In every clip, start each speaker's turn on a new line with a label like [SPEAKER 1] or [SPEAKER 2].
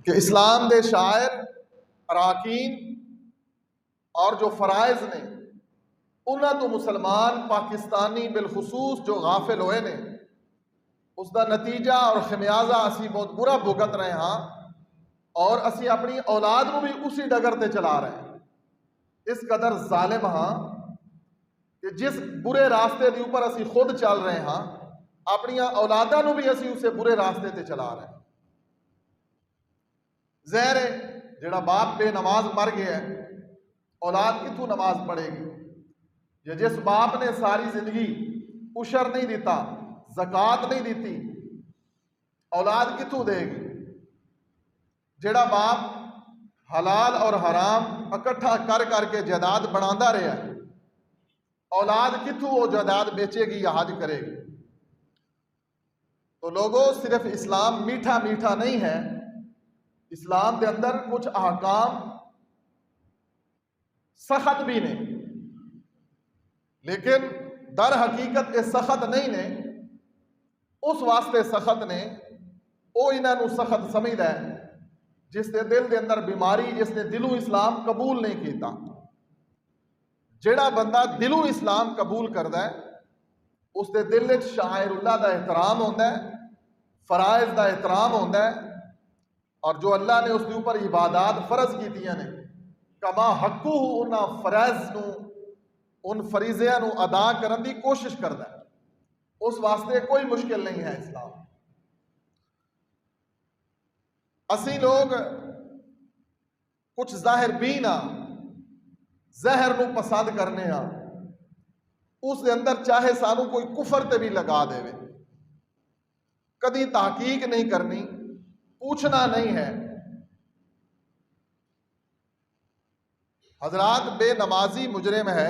[SPEAKER 1] کہ اسلام دے شاعر اراکین اور جو فرائض نے انہاں تو مسلمان پاکستانی بالخصوص جو غافل ہوئے نے اس دا نتیجہ اور خمیازہ اسی بہت برا بھگت رہے ہاں، اور اسی اپنی اولاد کو بھی اسی ڈگر تے چلا رہے ہیں۔ اس قدر ظالم ہاں کہ جس برے راستے دے اوپر اسی خود چل رہے ہاں، اپنی اولاداں نو بھی اسی اسے برے راستے تے چلا رہے ہیں۔ ظاہر ہے جڑا باپ بے نماز مر گیا ہے، اولاد کتوں نماز پڑھے گی؟ یا جس باپ نے ساری زندگی عشر نہیں دیتا، زکوٰۃ نہیں دیتی، اولاد کتوں دے گی؟ جڑا باپ حلال اور حرام اکٹھا کر کر کے جائیداد بناتا رہا ہے، اولاد کتوں وہ جائیداد بیچے گی یا حج کرے گی؟ تو لوگوں، صرف اسلام میٹھا میٹھا نہیں ہے، اسلام کے اندر کچھ احکام سخت بھی نے، لیکن در حقیقت یہ سخت نہیں نے۔ اس واسطے سخت نے وہ انہوں سخت سمجھتا ہے جس کے دل کے اندر بیماری، جس نے دلوں اسلام قبول نہیں کیتا۔ جڑا بندہ دلوں اسلام قبول کرتا ہے اس کے دل میں شاعر اللہ دا احترام ہوتا ہے، فرائض دا احترام ہوتا ہے، اور جو اللہ نے اس کے اوپر عبادات فرض کیتیاں نے کما حقو انہاں فرائض نو، ان فریضیاں نو ادا کرن دی کوشش کرتا ہے۔ اس واسطے کوئی مشکل نہیں ہے اسلام۔ اسی لوگ کچھ ظاہر بین ہاں، زہر نو پسند کرنے ہاں، اس دے اندر چاہے سانو کوئی کفر تے بھی لگا دے، کدی تحقیق نہیں کرنی، پوچھنا نہیں ہے۔ حضرات، بے نمازی مجرم ہے،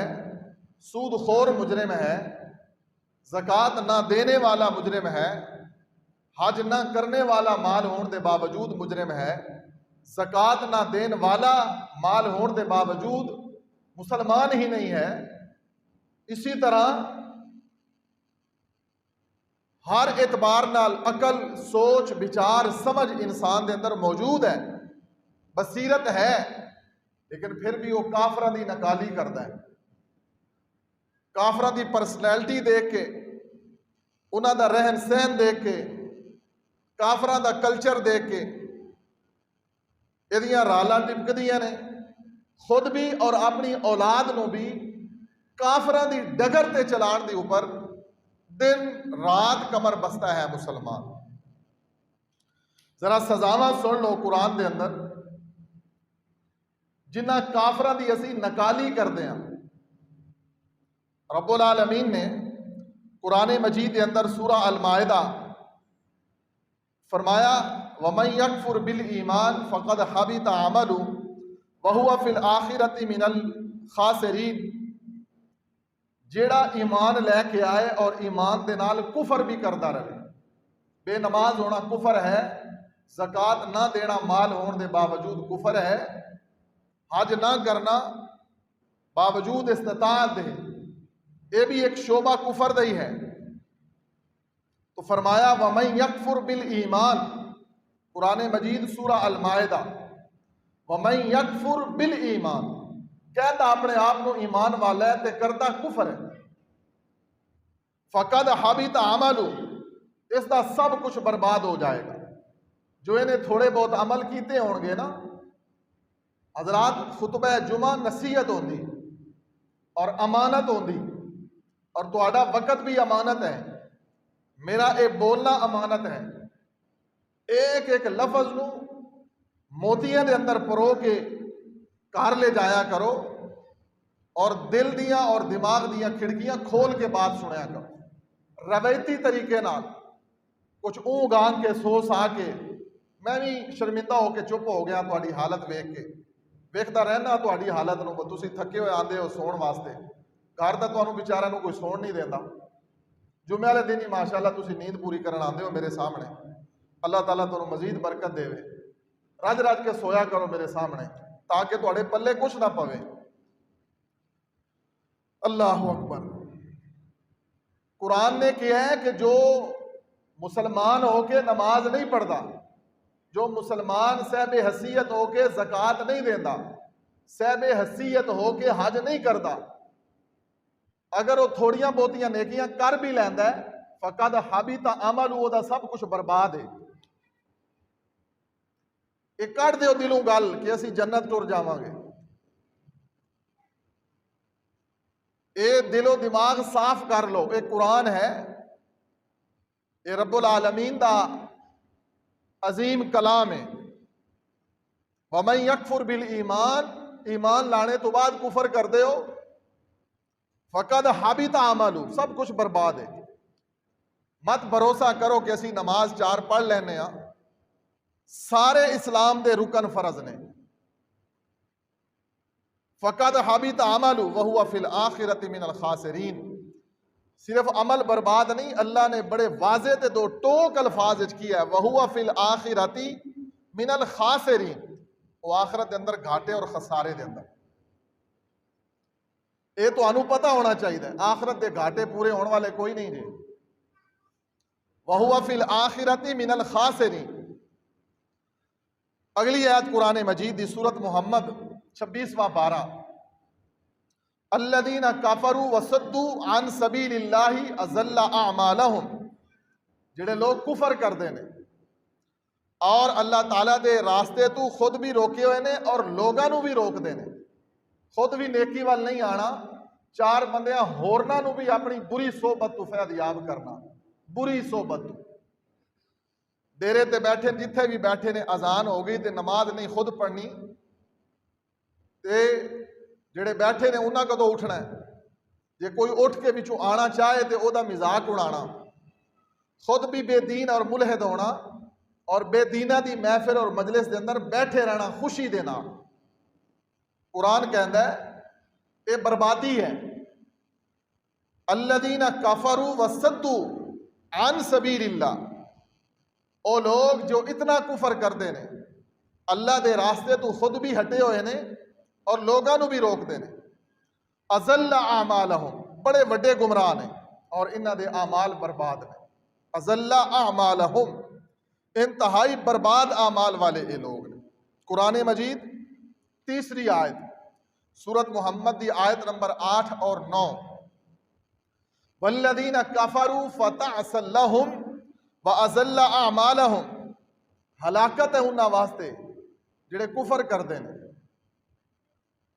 [SPEAKER 1] سود خور مجرم ہے، زکوٰۃ نہ دینے والا مجرم ہے، حج نہ کرنے والا مال ہون دے باوجود مجرم ہے، زکوٰۃ نہ دین والا مال ہون دے باوجود مسلمان ہی نہیں ہے۔ اسی طرح ہر اعتبار نال عقل، سوچ، بچار، سمجھ انسان دے اندر موجود ہے، بصیرت ہے، لیکن پھر بھی وہ کافراں دی نکالی کرتا ہے۔ کافراں دی پرسنالٹی دیکھ کے، انہاں دا رہن سہن دیکھ کے، کافراں دا کلچر دیکھ کے یہ رالاں ٹپکدیاں نے، خود بھی اور اپنی اولاد نو بھی کافراں دی ڈگر تے چلان دی اوپر دن رات کمر بستہ ہے مسلمان۔ ذرا سزاواں سن لو قرآن دے اندر جنہ کافراں دی اسی نکالی کردے ہیں۔ رب العالمین نے قرآن مجید کے اندر سورہ المائدہ فرمایا وَمَن يَكْفُرْ بِالْإِيمَانِ فَقَدْ حَبِطَ عَمَلُهُ وَهُوَ فِي الْآخِرَةِ مِنَ الْخَاسِرِينَ۔ جیڑا ایمان لے کے آئے اور ایمان دے نال کفر بھی کرتا رہے، بے نماز ہونا کفر ہے، زکوٰۃ نہ دینا مال ہون دے باوجود کفر ہے، حج نہ کرنا باوجود استطاعت دے، یہ بھی ایک شعبہ کفر دا ہی ہے۔ تو فرمایا وَمَن يَكْفُرْ بِالْإِيمَانِ، قرآن مجید سورہ المائدہ، وَمَن يَكْفُرْ بِالْإِيمَانِ، کہتا اپنے آپ کو ایمان والا ہے تے کرتا کفر ہے، فَقَدْ حَبِطَ عَمَلُهُ، اس دا سب کچھ برباد ہو جائے گا۔ جو انہیں تھوڑے بہت عمل کیتے ہون گے نا، حضرات، خطبہ جمعہ نصیحت ہوندی اور امانت ہوندی، اور تہاڈا وقت بھی امانت ہے، میرا اے بولنا امانت ہے۔ ایک ایک لفظ نو موتیاں دے اندر پرو کے کار لے جایا کرو، اور دل دیاں اور دماغ دیاں کھڑکیاں کھول کے بات سنیا کرو، روایتی طریقے نال، کچھ اون گان کے سو سا کے۔ میں بھی شرمندہ ہو کے چپ ہو گیا تہاڈی حالت ویکھ کے، ویکھدا رہنا تہاڈی حالت نو، تسی تھکے ہوئے آندے ہو سون واسطے، گھر دا تانوں بیچاراں نو کوئی سون نہیں دیندا، جمعے والے دن ہی ماشاءاللہ تسی نیند پوری کرن آندے ہو میرے سامنے۔ اللہ تعالیٰ تانوں مزید برکت دے، رج رج کے سویا کرو میرے سامنے تاکہ تہاڈے پلے کچھ نہ پوے۔ اللہ اکبر۔ قرآن نے کیا ہے کہ جو مسلمان ہو کے نماز نہیں پڑھتا، جو مسلمان صاحب حیثیت ہو کے زکوٰۃ نہیں دیتا، صاحب حیثیت ہو کے حج نہیں کرتا، اگر وہ تھوڑیاں بہتیاں نیکیاں کر بھی لینا ہے فقد حبط عملہ، وہ سب کچھ برباد ہے۔ یہ کٹ دیو دلوں گل کہ اسی جنت ٹر جاواں گے، اے دل و دماغ صاف کر لو۔ اے قرآن ہے، اے رب العالمین دا عظیم کلام ہے۔ وَمَن يَكْفُرْ بِالْإِيمَانِ، ایمان لانے تو بعد کفر کر دے ہو فقد حبط عملہ، سب کچھ برباد ہے۔ مت بھروسہ کرو کہ اسی نماز 4 پڑھ لینے ہاں، سارے اسلام دے رکن فرض نے۔ فقد حبط عملہ وہو فی الآخرۃ من الخاسرین، صرف عمل برباد نہیں، اللہ نے بڑے واضح تے دو ٹوک الفاظ کیا ہے، وہو فی الآخرۃ من الخاسرین، وہ آخرت دے اندر گھاٹے اور خسارے دے اندر۔ یہ تو انہوں پتہ ہونا چاہیے، آخرت دے گھاٹے پورے ہونے والے کوئی نہیں جے۔ وَهُوَ فِي الْآخِرَةِ مِنَ الْخَاسِرِينَ۔ اگلی آیت قرآن مجید دی سورت محمد 26واں پارہ، الَّذِينَ كَفَرُوا وَصَدُّوا عَن سَبِيلِ اللَّهِ أَضَلَّ أَعْمَالَهُمْ، جڑے لوگ کفر کر دے نے اور اللہ تعالیٰ دے راستے تو خود بھی روکے ہوئے نے اور لوگاں نو بھی روک دے نے، خود بھی نیکی وال نہیں آنا، 4 بندیاں ہورنا نو بھی اپنی بری صحبت تو فیضیاب کرنا، بری صحبت۔ ڈیرے تے بیٹھے جتھے بھی بیٹھے نے اذان ہو گئی تے نماز نہیں خود پڑھنی، تے جڑے بیٹھے نے انہاں کدوں اٹھنا ہے، جے کوئی اٹھ کے بچوں آنا چاہے تے او دا مذاق اڑانا، خود بھی بے دین اور ملحد ہونا اور بے دینہ دی محفل اور مجلس دے اندر بیٹھے رہنا خوشی دینا۔ قرآن کہندا ہے اے بربادی ہے۔ الذین کفروا وصدوا عن سبیل اللہ، او لوگ جو اتنا کفر کردے نے، اللہ دے راستے تو خود بھی ہٹے ہوئے نے اور لوگاں نو بھی روک دے نے۔ اضل اعمالہم، بڑے وڈے گمراہ نے اور انہاں دے اعمال برباد نے۔ اضل اعمالہم، انتہائی برباد اعمال والے اے لوگ نے۔ قرآن مجید تیسری آیت سورت محمد دی آیت نمبر 8 اور 9، والذین کفروا فتعسا لہم واضل اعمالہم، ہلاکت ہے انہاں واسطے جڑے کفر کردے نے،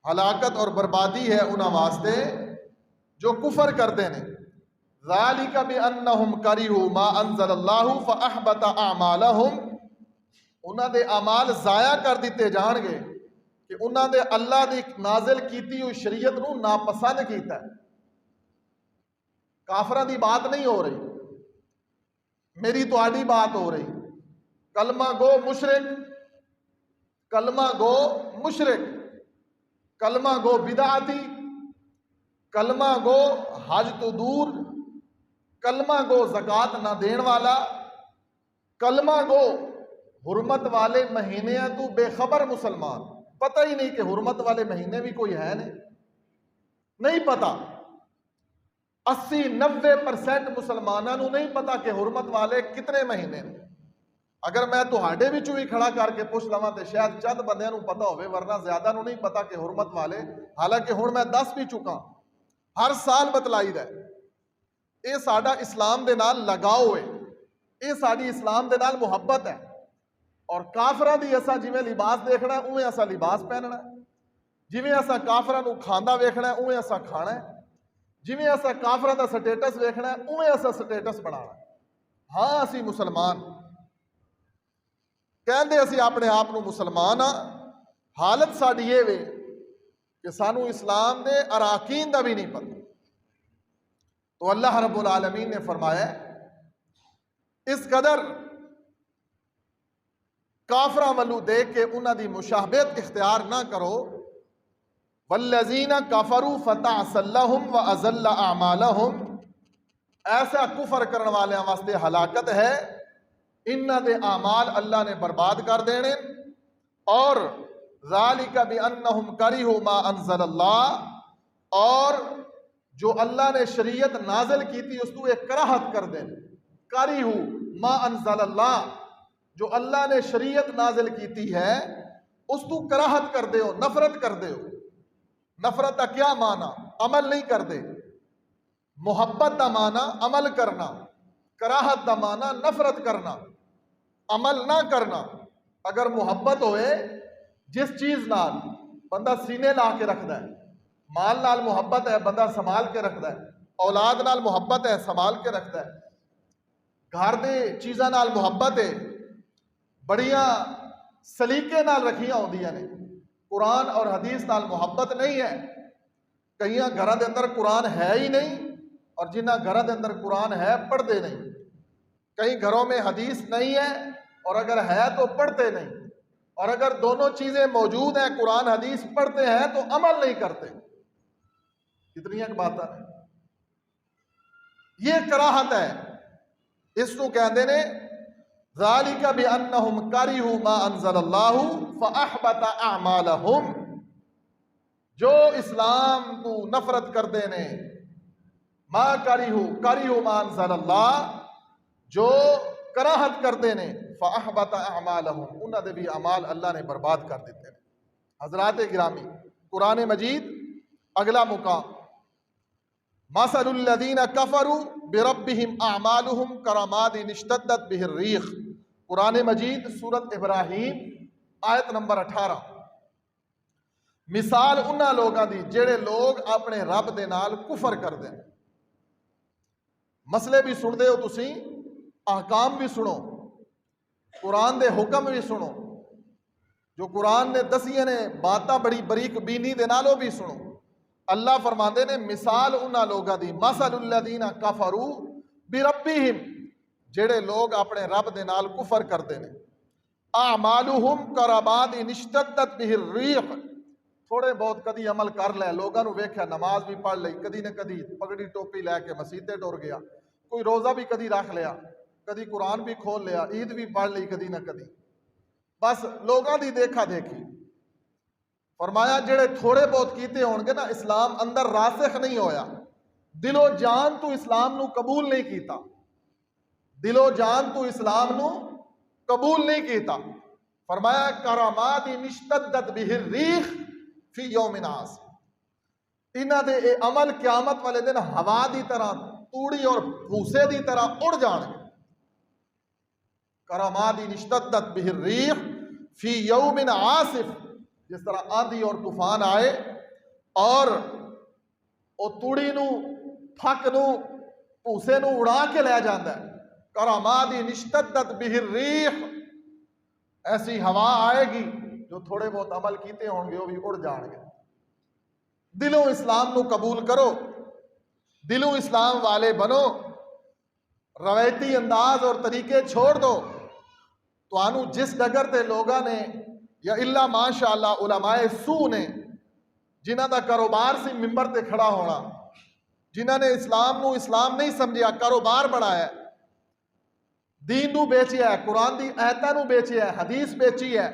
[SPEAKER 1] ہلاکت اور بربادی ہے انہاں واسطے جو کفر کردے نے۔ ذالک بانہم کرہوا ما انزل اللہ فاحبط اعمالہم، انہاں دے اعمال ضائع کر دیتے جان گے کہ انہاں دے اللہ دی نازل کیتی ہوئی شریعت نو ناپسند کیتا ہے۔ کافران دی بات نہیں ہو رہی، میری تہاڈی بات ہو رہی۔ کلمہ گو مشرک، کلمہ گو مشرک، کلمہ گو بدعتی، کلمہ گو حج تو دور، کلمہ گو زکوٰۃ نہ دین والا، کلمہ گو حرمت والے مہینے تو بے خبر مسلمان، پتہ ہی نہیں کہ حرمت والے مہینے بھی کوئی ہے نہیں پتہ۔ 80-90% مسلمانوں نو نہیں پتا کہ حرمت والے کتنے مہینے نے۔ اگر میں تہاڈے وچوں ہی کھڑا کر کے پوچھ لواں تے شاید چند بندیاں نو پتا ہوئے، ورنہ زیادہ نو نہیں پتا کہ حرمت والے، حالانکہ ہن میں 10 بھی چکا، ہر سال بتلائی دا ہے۔ اے ساڈا اسلام دے نال لگاؤ ہے، اے ساڈی اسلام دے نال محبت ہے۔ اور کافراں دی اساں جویں لباس دیکھنا ہے اویں اساں لباس پہننا ہے، جویں اساں کافراں نو کھاندا ویکھنا ہے اویں اساں کھانا ہے، جویں اساں کافراں دا سٹیٹس ویکھنا ہے اویں اساں سٹیٹس بنانا ہے۔ ہاں اسی مسلمان کہندے اسی اپنے آپ نو مسلمان ہاں، حالت ساڈی یہ وے کہ سانو اسلام دے اراکین دا بھی نہیں پتہ۔ تو اللہ رب العالمین نے فرمایا اس قدر کافراں ولو دیکھ کے انہاں دی مشابہت اختیار نہ کرو۔ والذین کفروا فتعسا لہم واضل اعمالہم، ایسا کفر کرنے والے واسطے ہلاکت ہے، انہاں دے اعمال اللہ نے برباد کر دینے۔ اور ذالک بانہم کرہوا ما انزل اللہ، اور جو اللہ نے شریعت نازل کی تھی اس کو ایک کراہت کر دینے۔ کرہوا ما انزل اللہ، جو اللہ نے شریعت نازل کیتی ہے اس تو کراہت کر دے ہو، نفرت کر دے ہو۔ نفرت کا کیا معنی؟ عمل نہیں کر دے۔ محبت دا معنی عمل کرنا، کراہت دا معنی نفرت کرنا، عمل نہ کرنا۔ اگر محبت ہوئے جس چیز نال بندہ سینے لا کے رکھدا ہے، مال نال محبت ہے بندہ سنبھال کے رکھدا ہے، اولاد نال محبت ہے سنبھال کے رکھدا ہے، گھر دے چیزاں نال محبت ہے، بڑیاں سلیقے نال رکھیاں ہوندیاں نے۔ قرآن اور حدیث نال محبت نہیں ہے۔ کئی گھراں دے اندر قرآن ہے ہی نہیں، اور جنہ گھراں دے اندر قرآن ہے پڑھتے نہیں۔ کئی گھروں میں حدیث نہیں ہے، اور اگر ہے تو پڑھتے نہیں۔ اور اگر دونوں چیزیں موجود ہیں، قرآن حدیث پڑھتے ہیں تو عمل نہیں کرتے۔ کتنی باتیں ہیں، یہ کراہت ہے۔ اس کو کہندے نے ذالک بانہم کرہوا ما انزل اللہ فاحبط اعمالہم۔ جو اسلام تو نفرت کردے نے، ما کرہوا ما انزل اللہ، جو کراہت کردے نے، فاحبط اعمالہم، انہاں دے بھی اعمال اللہ نے برباد کر دیتے ہیں۔ حضرات گرامی، قرآن مجید اگلا مقام، مثل الذین کفروا بربہم اعمالہم کرماد اشتدت بہ الریح۔ قرآن مجید سورۃ ابراہیم آیت نمبر 18۔ مثال انہاں لوگاں دی جڑے لوگ اپنے رب دے نال کفر کردے ہیں۔ مسئلے بھی سن دے ہو تسی، احکام بھی سنو، قرآن دے حکم بھی سنو، جو قرآن نے دسیاں نے باتاں بڑی بریک بینی دے نالوں بھی سنو۔ اللہ فرماندے نے مثال انہاں لوگاں دی، مثل الذین کفروا بربہم، جڑے لوگ اپنے رب دے نال کفر کردے نے، اعمالہم کرماد اشتدت بہ الریح، تھوڑے بہت کدی عمل کر لے، لوگاں نو ویکھیا نماز بھی پڑھ لئی، کدی نہ کدی پگڑی ٹوپی لے کے مسیتے ٹر گیا، کوئی روزہ بھی کدی رکھ لیا، کدی قرآن بھی کھول لیا، عید بھی پڑھ لی کدی نہ کدی، بس لوگاں دی دیکھا دیکھی۔ فرمایا جڑے تھوڑے بہت کیتے ہون گے نا، اسلام اندر راسخ نہیں ہویا، دل و جان تو اسلام نو قبول نہیں کیتا، دل و جان تو اسلام نو قبول نہیں کیتا۔ فرمایا کرامات اشتدت بہ الریح فی یوم عاصف، انہاں دے اے عمل قیامت والے دن ہوا دی طرح، توڑی اور بھوسے دی طرح اڑ جان گے۔ کرامات اشتدت بہ الریح فی یوم عاصف، جس طرح آندھی اور طوفان آئے اور او توڑی نو، پھک نو، بھوسے نو اڑا کے لے جاندا ہے۔ کرامات اشتدت بہ الریح، ایسی ہوا آئے گی جو تھوڑے بہت عمل کیتے ہوں گے وہ بھی اڑ جان گے۔ دلوں اسلام نو قبول کرو، دلوں اسلام والے بنو، روایتی انداز اور طریقے چھوڑ دو۔ تو آنو جس ڈگر تے لوگاں نے، یا اللہ ماشاءاللہ علماء سو نے، جنہ دا کاروبار سی ممبر تے کھڑا ہونا، جنہ نے اسلام نو اسلام نہیں سمجھیا، کاروبار بڑھایا ہے، دین نو بیچیا ہے، قرآن دی آیتاں نو بیچیا ہے، حدیث بیچی ہے،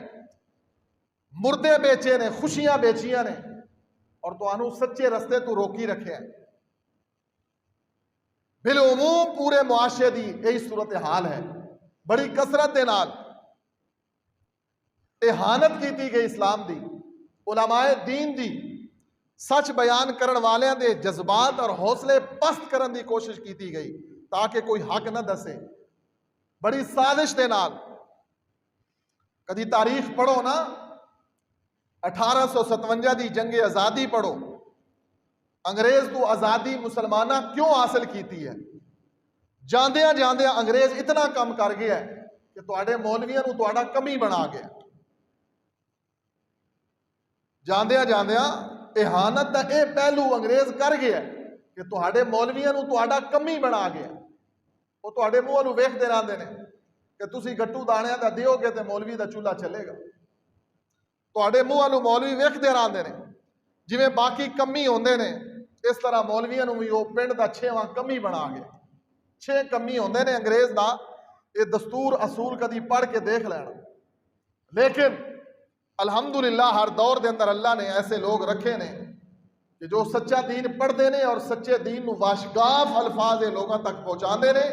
[SPEAKER 1] مردے بیچے نے، خوشیاں بیچیاں نے، اور تو آنو سچے رستے تو روکی رکھے ہیں۔ بالعموم پورے معاشرے دی یہی صورتحال ہے، بڑی کثرت دے نال اہانت کیتی گئی اسلام دی، علماء دین دی، سچ بیان کرن والیاں دے جذبات اور حوصلے پست کرن دی کوشش کیتی گئی تاکہ کوئی حق نہ دسے، بڑی سازش دے نال۔ کدی تاریخ پڑھو نا، 1857 دی جنگ آزادی پڑھو، انگریز تو آزادی مسلمانہ کیوں حاصل کیتی ہے؟ جاندیاں جاندیاں انگریز اتنا کم کر گیا ہے کہ تواڈے مولویاں نو تواڈا کمی بنا گیا، جاندیاں جاندیاں اہانت دا اے پہلو انگریز کر گیا ہے کہ تواڈے مولویاں نو تواڈا کمی بنا گیا، وہ تواڈے منہ نو ویکھدے رہندے نے کہ تسی گٹو دانیاں دا دیو گے تے مولوی دا چولہا چلے گا، تواڈے منہ نو مولوی ویکھدے رہندے نے، جویں باقی کمی ہوندے نے اس طرح مولویاں نو بھی وہ پنڈ دا 6واں کمی بنا گیا۔ 6 کمی ہوندے نے انگریز دا، یہ دستور اصول کدی پڑھ کے دیکھ لینا۔ لیکن الحمدللہ ہر دور دے اندر اللہ نے ایسے لوگ رکھے نے کہ جو سچا دین پڑھتے ہیں اور سچے دین نو واشگاف الفاظ لوگوں تک پہنچاندے نے،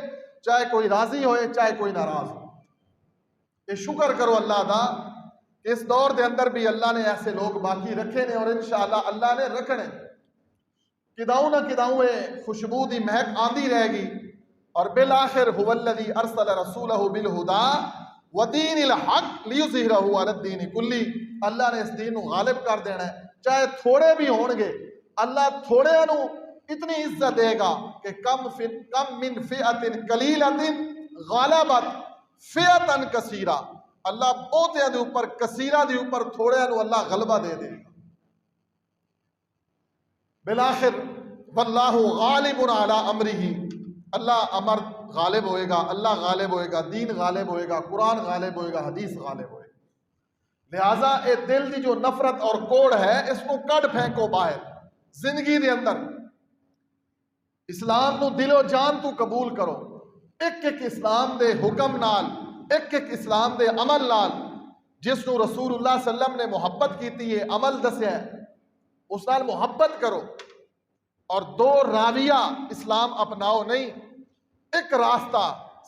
[SPEAKER 1] چاہے کوئی راضی ہوئے چاہے کوئی ناراض ہو۔ کہ شکر کرو اللہ دا کہ اس دور دے اندر بھی اللہ نے ایسے لوگ باقی رکھے نے، اور انشاءاللہ اللہ نے رکھنے کداؤں نہ کداؤں خوشبو دی مہک آندی رہے گی، اور بالآخر هو الذی ارسل رسولہ بالہدا ودین الحق لیظہرہ علی الدین کلی، اللہ نے اس دین کو غالب کر دینا ہے، چاہے تھوڑے بھی ہون گے، اللہ تھوڑے نو اتنی عزت دے گا کہ کم من فئت قلیلۃ غالبت فئتا کثیرہ، اللہ بہتیاں دے اوپر کثیرہ دے اوپر تھوڑے نو اللہ غلبہ دے دے گا۔ بالآخر واللہ غالب علی امرہ، اللہ امر غالب ہوئے گا، اللہ غالب ہوئے گا، دین غالب ہوئے گا، قرآن غالب ہوئے گا، حدیث غالب ہوئے گا۔ لہٰذا اے دل دی جو نفرت اور کوڑ ہے اس کو کڈ پھینکو باہر زندگی دے اندر، اسلام نو دل و جان تو قبول کرو، ایک ایک اسلام دے حکم نال، ایک ایک اسلام دے عمل نال، جس نو رسول اللہ صلی اللہ علیہ وسلم نے محبت کیتی ہے، عمل دسیا ہے، اس نال محبت کرو، اور دو راویہ اسلام اپناؤ نہیں، ایک راستہ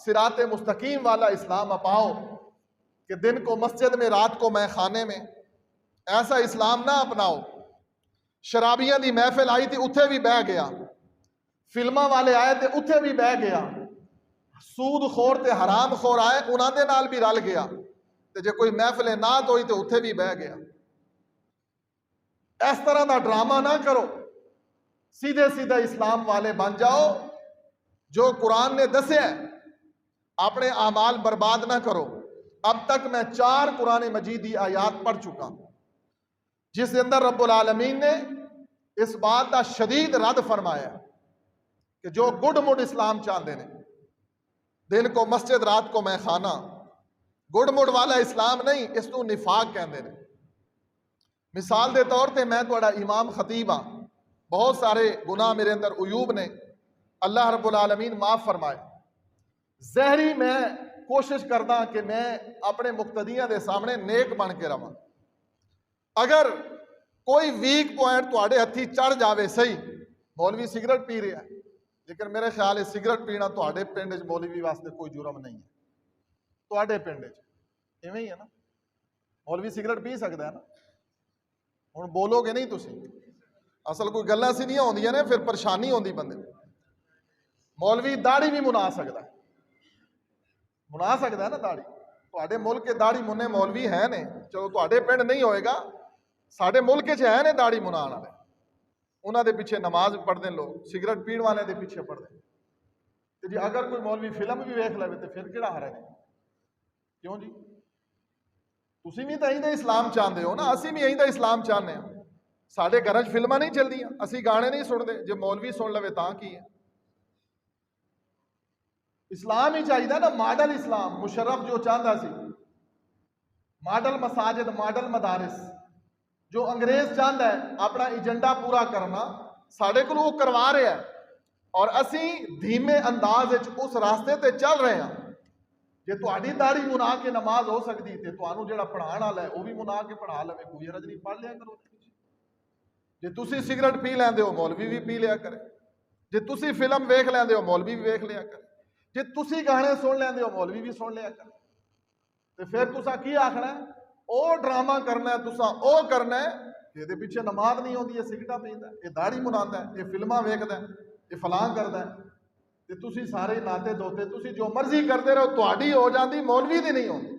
[SPEAKER 1] صراط مستقیم والا اسلام اپاؤ، کہ دن کو مسجد میں رات کو میں خانے میں، ایسا اسلام نہ اپناؤ۔ شرابیاں دی محفل آئی تھی اتھے بھی بہ گیا، فلماں والے آئے تھے اتھے بھی بہ گیا، سود خور تے حرام خور آئے انہاں دے نال بھی رل گیا، تے جے کوئی محفل نعت ہوئی تے اتھے بھی بہ گیا۔ اس طرح دا ڈرامہ نہ کرو، سیدھے سیدھے اسلام والے بن جاؤ، جو قرآن نے دسے ہے، اپنے اعمال برباد نہ کرو۔ اب تک میں 4 قرآن مجید کی آیات پڑھ چکا ہوں جس کے اندر رب العالمین نے اس بات کا شدید رد فرمایا کہ جو گڈ مڈ اسلام چاہتے ہیں، دن کو مسجد رات کو میں خانہ، گڈ مڈ والا اسلام نہیں، اس کو نفاق کہتے ہیں۔ مثال دے طور پہ میں تھوڑا امام خطیب ہاں، بہت سارے گناہ میرے اندر عیوب نے، اللہ رب العالمین معاف فرمائے۔ ظاہری میں کوشش کردا کہ میں اپنے مقتدیاں دے سامنے نیک بن کے رہاں، اگر کوئی ویک پوائنٹ تواڈے ہتھی چڑھ جاوے، صحیح مولوی سگریٹ پی رہا ہے، لیکن میرے خیال ہے سگریٹ پینا تواڈے پنڈ وچ مولوی واسطے کوئی جرم نہیں ہے، تواڈے پنڈ وچ ایویں ہی ہے نا، مولوی سگریٹ پی سکدا ہے نا، ہن بولو گے نہیں تسی، اصل کوئی گلاں سیدھیاں ہوندیاں نے پھر پریشانی ہوندی بندے کو۔ مولوی داڑھی بھی منا سکدا ہے، منا سکدا ہے نا داڑھی، تواڈے ملک کے داڑھی منے مولوی ہیں نے، چلو تواڈے پنڈ نہیں ہوئے گا، ساڈے ملک چ ہے نے داڑھی منان والے، انہاں دے پیچھے نماز پڑھتے ہیں لوگ، سگریٹ پین والے دے پیچھے پڑھتے ہیں۔ تے جی اگر کوئی مولوی فلم بھی ویکھ لے تے پھر کیڑا حرج ہے؟ کیوں جی؟ تسی بھی تو ایندا اسلام چاہتے ہو نا، اسی بھی ایندا اسلام چاہتے ہیں۔ ساڈے گھراں وچ فلماں نہیں چلدیاں، اسی گانے نہیں سنتے، جے مولوی سن لوے تاں کی ہے؟ اسلام ہی چاہیے نا، ماڈل اسلام۔ مشرف جو چاہتا سی ماڈل مساجد، ماڈل مدارس، جو انگریز چاہتا ہے اپنا ایجنڈا پورا کرنا، ساڈے کو وہ کروا رہے ہیں، اور اسی دھیمے انداز اس راستے تے چل رہے ہیں۔ جے تہاڈی داڑھی منا کے نماز ہو سکتی تے تانوں جڑا پڑھان والا ہے وہ بھی منا کے پڑھا لے، کوئی حرج نہیں، پڑھ لیا کرو۔ جے تسی سگریٹ پی لیندے ہو مولوی بھی پی لیا کرے، جے تسی فلم ویکھ لیندے ہو مولوی بھی ویکھ لیا کرے، جے تسی گانے سن لیندے ہو مولوی بھی سن لیا کرے۔ تے پھر تساں کی آکھنا ہے؟ او ڈرامہ کرنا ہے، تساں او کرنا ہے، یہ پیچھے نماز نہیں ہوندی، یہ سگریٹاں پیندا ہے، یہ داڑھی مناندا ہے، یہ فلماں ویکھدا ہے، یہ فلاں کردا ہے، تے تسی سارے ناتے دوتے تسی جو مرضی کرتے رہو، تہاڈی ہو جاندی، مولوی دی نہیں ہوندی۔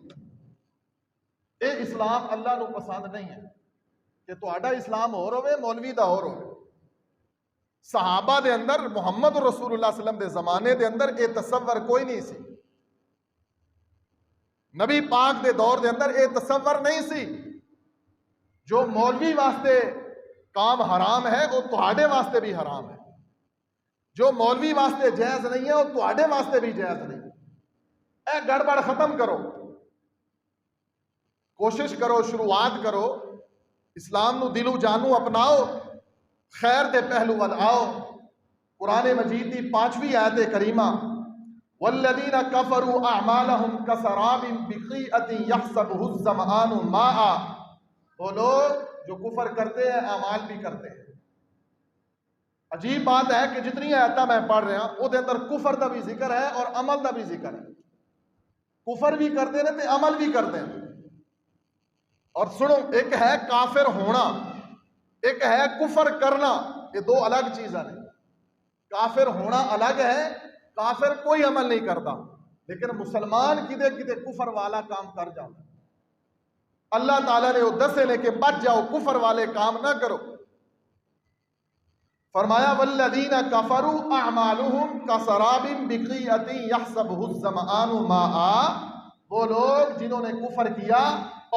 [SPEAKER 1] اے اسلام اللہ نو پسند نہیں ہے کہ تہاڈا اسلام ہور ہوے، مولوی دا ہور ہوے۔ صحابہ دے اندر، محمد رسول اللہ صلی اللہ علیہ وسلم دے زمانے دے اندر اے تصور کوئی نہیں سی، نبی پاک دے دور دے اندر اے تصور نہیں سی۔ جو مولوی واسطے کام حرام ہے وہ تہاڈے واسطے بھی حرام ہے، جو مولوی واسطے جائز نہیں ہے وہ تہاڈے واسطے بھی جائز نہیں ہے۔ اے گڑبڑ ختم کرو، کوشش کرو، شروعات کرو، اسلام نو دلو جانو اپناؤ، خیر دے پہلو ول آؤ۔ قرآن مجید دی 5ویں آیت کریمہ، والذین کفروا اعمالہم کسراب بقیعۃ یحسبہ الظمآن ماء، وہ لوگ جو کفر کرتے ہیں اعمال بھی کرتے ہیں۔ عجیب بات ہے کہ جتنی آیتاں میں پڑھ رہا ہوں وہ دے اندر کفر دا بھی ذکر ہے اور عمل دا بھی ذکر ہے۔ کفر بھی کرتے ہیں تے عمل بھی کرتے ہیں. اور سنو، ایک ہے کافر ہونا، ایک ہے کفر کرنا. یہ دو الگ چیزیں ہیں. کافر ہونا الگ ہے، کافر کوئی عمل نہیں کرتا، لیکن مسلمان کدے کدے کفر والا کام کر جاتا. اللہ تعالیٰ نے وہ دسے نے کہ بچ جاؤ، کفر والے کام نہ کرو. فرمایا والذین کفروا اعمالهم کسراب بقیعۃ یحسبہ الظمآن ماء. وہ لوگ جنہوں نے کفر کیا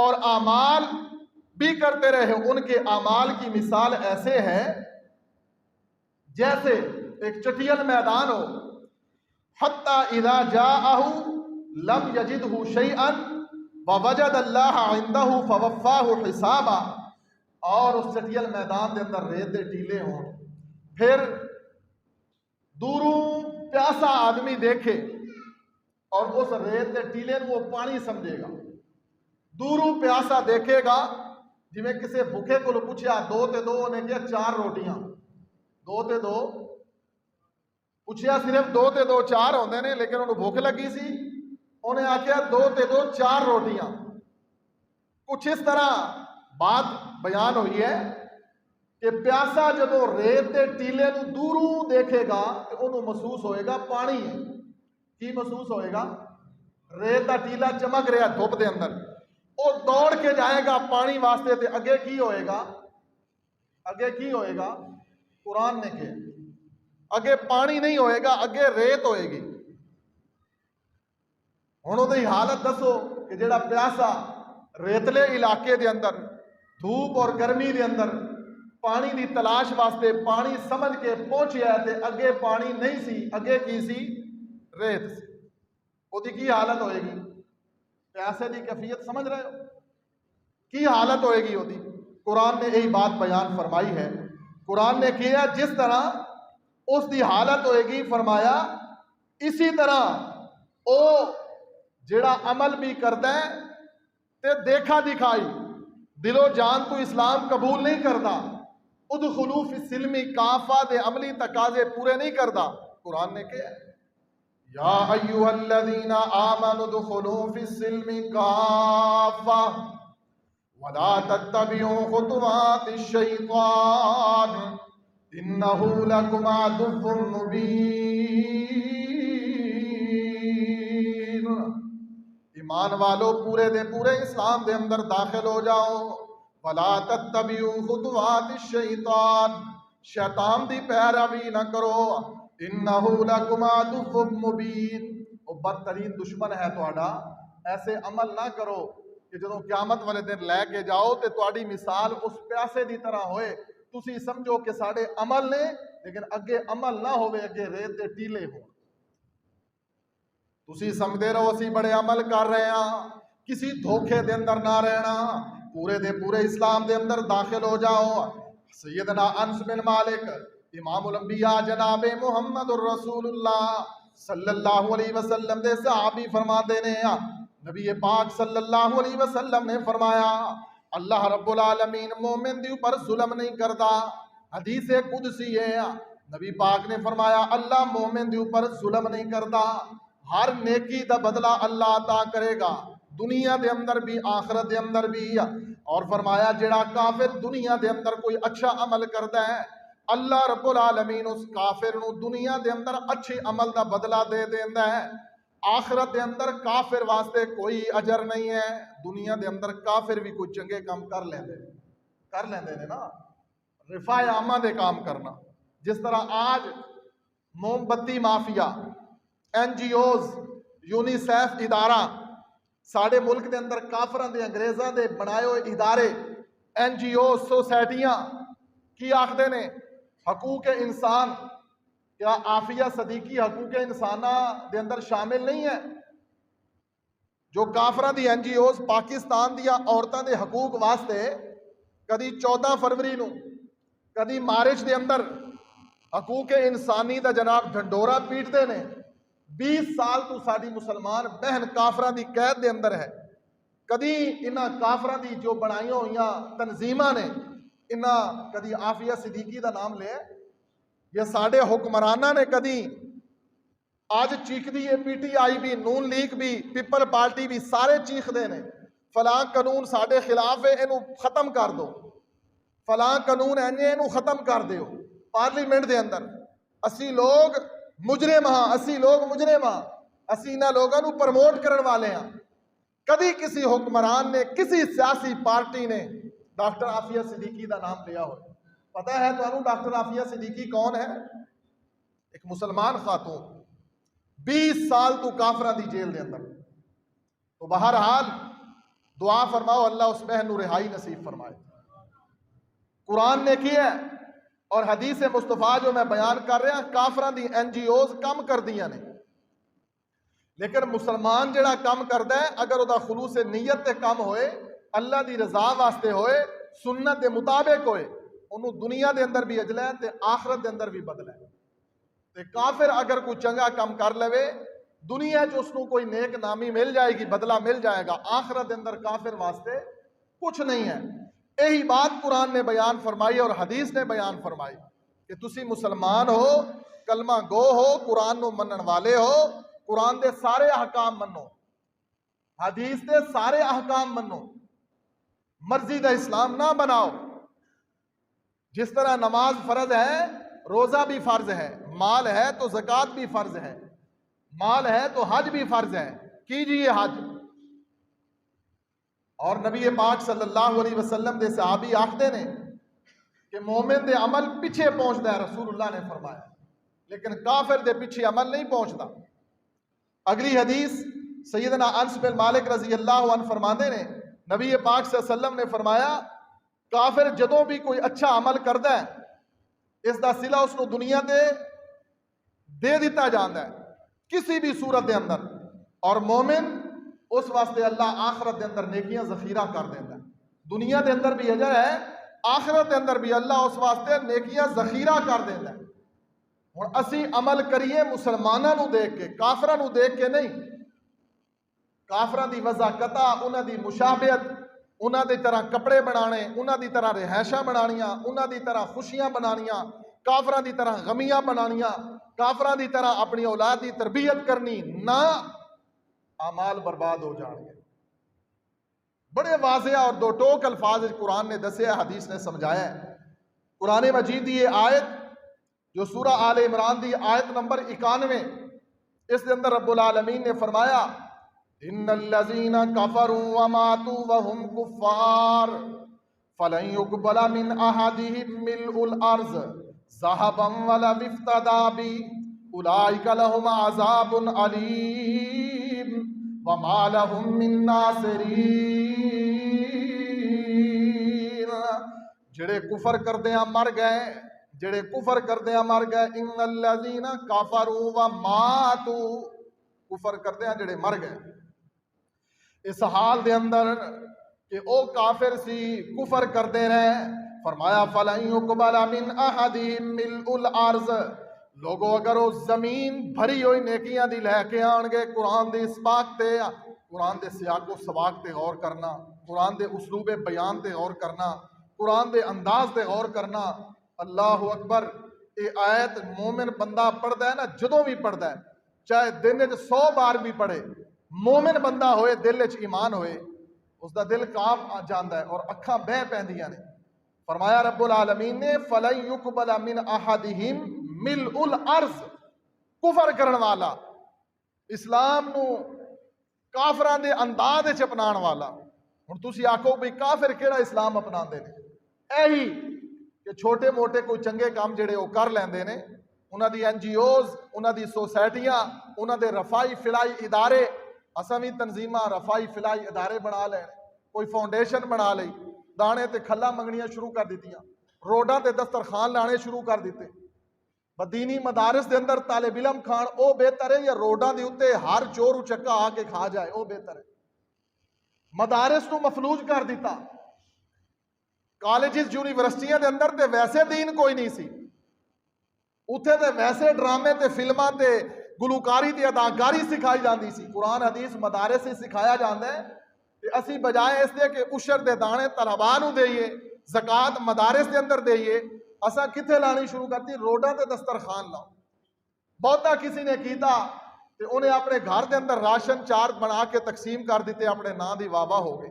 [SPEAKER 1] اور اعمال بھی کرتے رہے، ان کے اعمال کی مثال ایسے ہے جیسے ایک چٹیل میدان ہو. حتی اذا جاءہ لم یجدہ شیئا ووجد اللہ عندہ فوفاہ حسابا. اور اس چٹیل میدان کے اندر ریت ٹیلے ہوں، پھر دوروں پیاسا آدمی دیکھے اور اس ریت کے ٹیلے وہ پانی سمجھے گا. دوروں پیاسا دیکھے گا، جی میں کسی بھوکے کو پوچھیا 2 تے 2، انہیں کیا 4 روٹیاں. 2 تے 2 پوچھیا، صرف 2 تے 2 4 ہوندے نے، لیکن انہوں بھوک لگی سی، انہیں آکھیا 2 تے 2 4 روٹیاں. کچھ اس طرح بات بیان ہوئی ہے کہ پیاسا جدو ریت کے ٹیلے نو دوروں دیکھے گا تو انہوں محسوس ہوئے گا پانی ہے. کی محسوس ہوئے گا؟ ریت کا ٹیلا چمک رہا دھوپ دے اندر، وہ دوڑ کے جائے گا پانی واسطے. تے اگے کی ہوئے گا؟ اگے کی ہوئے گا؟ قرآن نے کہا اگے پانی نہیں ہوئے گا، اگے ریت ہوئے گی. ہن وہ حالت دسو کہ جڑا پیاسا ریتلے علاقے دے اندر دھوپ اور گرمی دے اندر پانی دی تلاش واسطے پانی سمجھ کے پہنچیا ہے، تے اگے پانی نہیں سی، اگے کی سی؟ ریت سی. وہ دی کی حالت ہوئے گی؟ پیاسے دی کیفیت سمجھ رہے ہو؟ کی حالت ہوئے گی وہ دی؟ قرآن نے یہی بات بیان فرمائی ہے. قرآن نے کیا جس طرح اس دی حالت ہوئے گی، فرمایا اسی طرح او جڑا عمل بھی کرتا ہے تے دیکھا دکھائی دل و جان تو اسلام قبول نہیں کرتا، ادخلوا فی السلم کافہ دے عملی تقاضے پورے نہیں کرتا. قرآن نے کہا یا ایھا الذین آمنوا ادخلوا فی السلم کافہ ولا تتبعوا خطوات الشیطان انہ لکم عدو مبین. ایمان والو پورے دے پورے اسلام دے اندر داخل ہو جاؤ. ولا تتبعوا خطوات الشیطان، شیطان دی پیروی نہ کرو. انہ لکم عدو مبین، وہ بدترین دشمن ہے تہاڈا. ایسے عمل نہ کرو کہ جدوں قیامت والے دن لے کے جاؤ تے تہاڈی مثال اس پیاسے دی طرح ہوئے. تسی سمجھو کہ ساڈے عمل نے، لیکن اگے عمل نہ ہوئے، اگے ریت دے ٹیلے ہو. تسی سمجھتے رہو اسی بڑے عمل کر رہے ہیں، کسی دھوکے دے اندر نہ رہنا، پورے دے پورے اسلام دے اندر داخل ہو جاؤ. سیدنا انس بن مالک امام الانبیاء جناب محمد الرسول اللہ صلی اللہ علیہ وسلم دے صحابی فرماتے نے، نبی پاک صلی اللہ علیہ وسلم نے فرمایا اللہ رب العالمین مومن دی اوپر ظلم نہیں کرتا. حدیث قدسی ہے، نبی پاک نے فرمایا اللہ مومن دی اوپر ظلم نہیں کرتا، ہر نیکی دا بدلہ اللہ عطا کرے گا، دنیا دے اندر بھی آخرت دے اندر بھی. اور فرمایا جڑا کافر دنیا دے اندر کوئی اچھا عمل کرتا ہے، اللہ رب العالمین اس کافر نو دنیا دے اندر اچھے عمل دا بدلہ دے دیندا ہے. آخرت دے اندر کافر واسطے کوئی اجر نہیں ہے. دنیا دے اندر کافر بھی کوئی چنگے کام کر لیندے نے نا، رفاع عامہ دے کام کرنا. جس طرح آج موم بتی mafia, N G Os, UNICEF ادارہ ساڑے ملک دے اندر کافران دے انگریزاں دے بنائے ہوئے ادارے، این جی اوز، سوسائٹیاں کی آخدے نے حقوق انسان. کیا عافیہ صدیقی حقوق انسانہ دے اندر شامل نہیں ہے؟ جو کافران دی این جی اوز پاکستان دیا عورتاں دے حقوق واسطے کدی 14 فروری نو کدی مارچ دے اندر حقوق انسانی دا جناب ڈھنڈورا پیٹتے نے. 20 سال تو ساری مسلمان بہن کافران دی قید دے اندر ہے. کدی انہاں کافران دی جو بنائیاں ہوئیاں تنظیمہ نے انہاں کدی عافیہ صدیقی دا نام لے، یا ساڑے حکمرانہ نے کدی اج چیخدی ہے پی ٹی آئی بھی، نون لیگ بھی، پیپل پارٹی بھی، سارے چیخدے نے فلاں قانون ساڈے خلاف ہے، اینو ختم کر دو، فلاں قانون اینو ختم کر دیو۔ پارلیمنٹ دے اندر اسی لوگ مجرم ہاں، اسی انہاں لوگاں نو پرموٹ کرن والے ہاں۔ کدی کسی حکمران نے، کسی سیاسی پارٹی نے ڈاکٹر عافیہ صدیقی دا نام لیا ہو؟ پتہ ہے تمہیں ڈاکٹر عافیہ صدیقی کون ہے؟ ایک مسلمان خاتون، 20 سال تو کافرہ دی جیل دے اندر۔ تو بہرحال دعا فرماؤ اللہ اس بہن نو رہائی نصیب فرمائے۔ قرآن نے کیا ہے اور حدیث مصطفیٰ جو میں بیان کر رہا کافرہ دی این جی اوز کم کر دیا نے، لیکن مسلمان جڑا کم کردا ہے اگر وہ خلوص نیت تے کم ہوئے، اللہ دی رضا واسطے ہوئے، سنت دے مطابق ہوئے، انہوں دنیا دے اندر بھی اجلا ہے تے آخرت دے اندر بھی بدلا ہے۔ تے کافر اگر کوئی چنگا کم کر لے، دنیا چ اس کو کوئی نیک نامی مل جائے گی، بدلہ مل جائے گا، آخرت دے اندر کافر واسطے کچھ نہیں ہے۔ یہی بات قرآن نے بیان فرمائی اور حدیث نے بیان فرمائی کہ تسی مسلمان ہو، کلمہ گو ہو، قرآن نو منن والے ہو، قرآن دے سارے احکام منو، حدیث دے سارے احکام منو، مرضی دا اسلام نہ بناؤ۔ جس طرح نماز فرض ہے، روزہ بھی فرض ہے، مال ہے تو زکوٰۃ بھی فرض ہے، مال ہے تو حج بھی فرض ہے، کیجئے حج۔ اور نبی پاک صلی اللہ علیہ وسلم دے صحابی آخدے نے کہ مومن دے عمل پیچھے پہنچتا ہے، رسول اللہ نے فرمایا، لیکن کافر دے پیچھے عمل نہیں پہنچتا۔ اگلی حدیث سیدنا انس بن مالک رضی اللہ عنہ فرماندے نے نبی پاک صلی اللہ علیہ وسلم نے فرمایا کافر جدوں بھی کوئی اچھا عمل کردا ہے اس دا صلہ اس کو دنیا دے دیتا جاندا ہے کسی بھی صورت دے اندر، اور مومن اس واسطے اللہ آخرت دے اندر نیکیاں ذخیرہ کر دیندا ہے۔ دنیا دے اندر بھی اجر ہے، آخرت دے اندر بھی اللہ اس واسطے نیکیاں ذخیرہ کر دیندا ہے۔ ہن اسی عمل کریے مسلماناں نو دیکھ کے، کافراں نو دیکھ کے نہیں۔ کافراں دی وضاحت، انہاں دی مشابہت، انہاں دی طرح کپڑے بنانے، انہاں دی طرح رہائشاں بنانیاں، انہاں دی طرح خوشیاں بنانیاں، کافراں دی طرح غمیاں بنانیاں، کافراں دی طرح اپنی اولاد دی تربیت کرنی، نہ اعمال برباد ہو جان گے۔ بڑے واضح اور دو ٹوک الفاظ قرآن نے دسے، حدیث نے سمجھایا ہے۔ قرآن مجید دی یہ آیت جو سورہ آل عمران دی آیت نمبر 91، اس کے اندر رب العالمین نے فرمایا ان الذین کفروا وماتوا وهم کفار فلن يقبل من احدهم ملء الارض ذهبا ولا افتدى به اولئک لهم عذاب علیم وما لهم من ناصرین۔ جڑے کفر کردیاں مر گئے، جڑے کفر کردیاں مر گئے، ان الذین کفروا وماتوا، کفر کردیاں جڑے مر گئے، اس حال دے اندر کہ او کافر سی، کفر کردے رہے، فرمایا فَلَن يُقْبَلَ مِنْ أَحَدِهِمْ مِلْءُ الْأَرْضِ، لوگوں اگر وہ زمین بھری ہوئی نیکیاں دی لے کے آن گے، قرآن دے اسباق تے، قرآن دے سیاق و سباق تے غور کرنا، قرآن دے اسلوب بیان تے غور کرنا، قرآن دے انداز تے غور کرنا۔ اللہ اکبر، یہ آیت مومن بندہ پڑھدا ہے نا، جدوں بھی پڑھدا ہے، چاہے دن وچ 100 بار بھی پڑھے، مومن بندہ ہوئے، دل وچ ایمان ہوئے، اس دا دل کانپ جاندا ہے اور اکھاں بہہ پیندیاں نے۔ فرمایا رب العالمین نے فَلَن يُقْبَلَ مِنْ أَحَدِهِمْ مِلْءُ الْأَرْضِ، کفر کرن والا، اسلام نو کافراں دے انداز وچ اپنان والا۔ ہن تسی آکھو بھئی کافر کیڑا اسلام اپناندے نے؟ ایہی کہ چھوٹے موٹے کوئی چنگے کام جڑے وہ کر لیندے نے، انہاں دی این جی اوز، انہاں دی سوسائٹیاں، انہاں دے رفائی فلائی ادارے، اساں بھی تنظیماں رفائی فلائی ادارے بنا لے، کوئی فاؤنڈیشن بنا لئی، دانے تے کھلا منگنیاں شروع کر دیتیاں، روڈاں تے دسترخوان لانے شروع کر دیتے۔ بدینی مدارس دے اندر طالب علم کھان او بہتر ہے یا روڈاں دے اوتے ہر چور اچکا آ کے کھا جائے او بہتر ہے؟ مدارس نو مفلوج کر دیتا، کالجز یونیورسٹیاں دے اندر تے ویسے دین کوئی نہیں سی، اتھے تے ویسے ڈرامے تے فلماں تے گلوکاری تے اداکاری سکھائی جاندی سی۔ قرآن حدیث مدارس سے سکھایا جاندا ہے کہ اسی بجائے اس دے کہ عشر دے دانے طلباء نو دئیے، زکوٰۃ مدارس دے اندر دئیے، اساں کتھے لانی شروع کرتی؟ روڈاں تے دسترخوان لاؤ۔ ਬਹੁਤਾ ਕਿਸੇ ਨੇ ਕੀਤਾ ਤੇ ਉਹਨੇ ਆਪਣੇ ਘਰ ਦੇ ਅੰਦਰ ਰਾਸ਼ਨ ਚਾਰ ਬਣਾ ਕੇ ਤਕਸੀਮ ਕਰ ਦਿੱਤੇ, ਆਪਣੇ ਨਾਂ ਦੀ ਵਾਵਾ ਹੋ ਗਈ।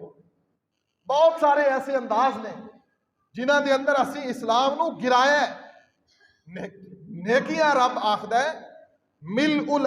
[SPEAKER 1] ਬਹੁਤ ਸਾਰੇ ਐਸੇ ਅੰਦਾਜ਼ ਨੇ ਜਿਨ੍ਹਾਂ ਦੇ ਅੰਦਰ ਅਸੀਂ ਇਸਲਾਮ ਨੂੰ ਗਿਰਾਇਆ ਹੈ। ਨੇਕੀਆਂ ਰੱਬ ਆਖਦਾ ਹੈ ਮਿਲਉਲ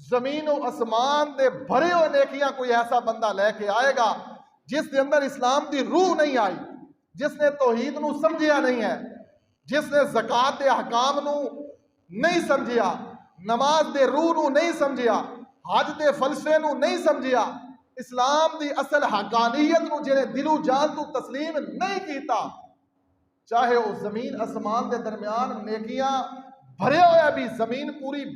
[SPEAKER 1] ਜ਼ਮੀਨ و ਅਸਮਾਨ ਦੇ ਭਰੇ ਹੋਏ ਨੇਕੀਆਂ ਕੋਈ ਐਸਾ ਬੰਦਾ ਲੈ ਕੇ ਆਏਗਾ ਜਿਸ ਦੇ ਅੰਦਰ ਇਸਲਾਮ ਦੀ ਰੂਹ ਨਹੀਂ ਆਈ, ਜਿਸ ਨੇ ਤੌਹੀਦ ਨੂੰ ਸਮਝਿਆ ਨਹੀਂ ਹੈ, ਜਿਸ ਨੇ ਜ਼ਕਾਤ ਦੇ ਅਹਕਾਮ ਨੂੰ ਨਹੀਂ ਸਮਝਿਆ, ਨਮਾਜ਼ ਦੇ ਰੂਹ ਨੂੰ ਨਹੀਂ ਸਮਝਿਆ, ਹਜ ਦੇ ਫਲਸਫੇ ਨੂੰ ਨਹੀਂ ਸਮਝਿਆ, ਇਸਲਾਮ ਦੀ ਅਸਲ ਹਕਾਨੀਅਤ ਨੂੰ ਜਿਹਨੇ ਦਿਲੋਂ ਜਾਨ ਤੋਂ ਤਸਲੀਮ ਨਹੀਂ ਕੀਤਾ, ਚਾਹੇ ਉਹ ਜ਼ਮੀਨ ਅਸਮਾਨ ਦੇ ਦਰਮਿਆਨ ਨੇਕੀਆਂ ਭਰੇ ਹੋਇਆ ਵੀ ਜ਼ਮੀਨ ਪੂਰੀ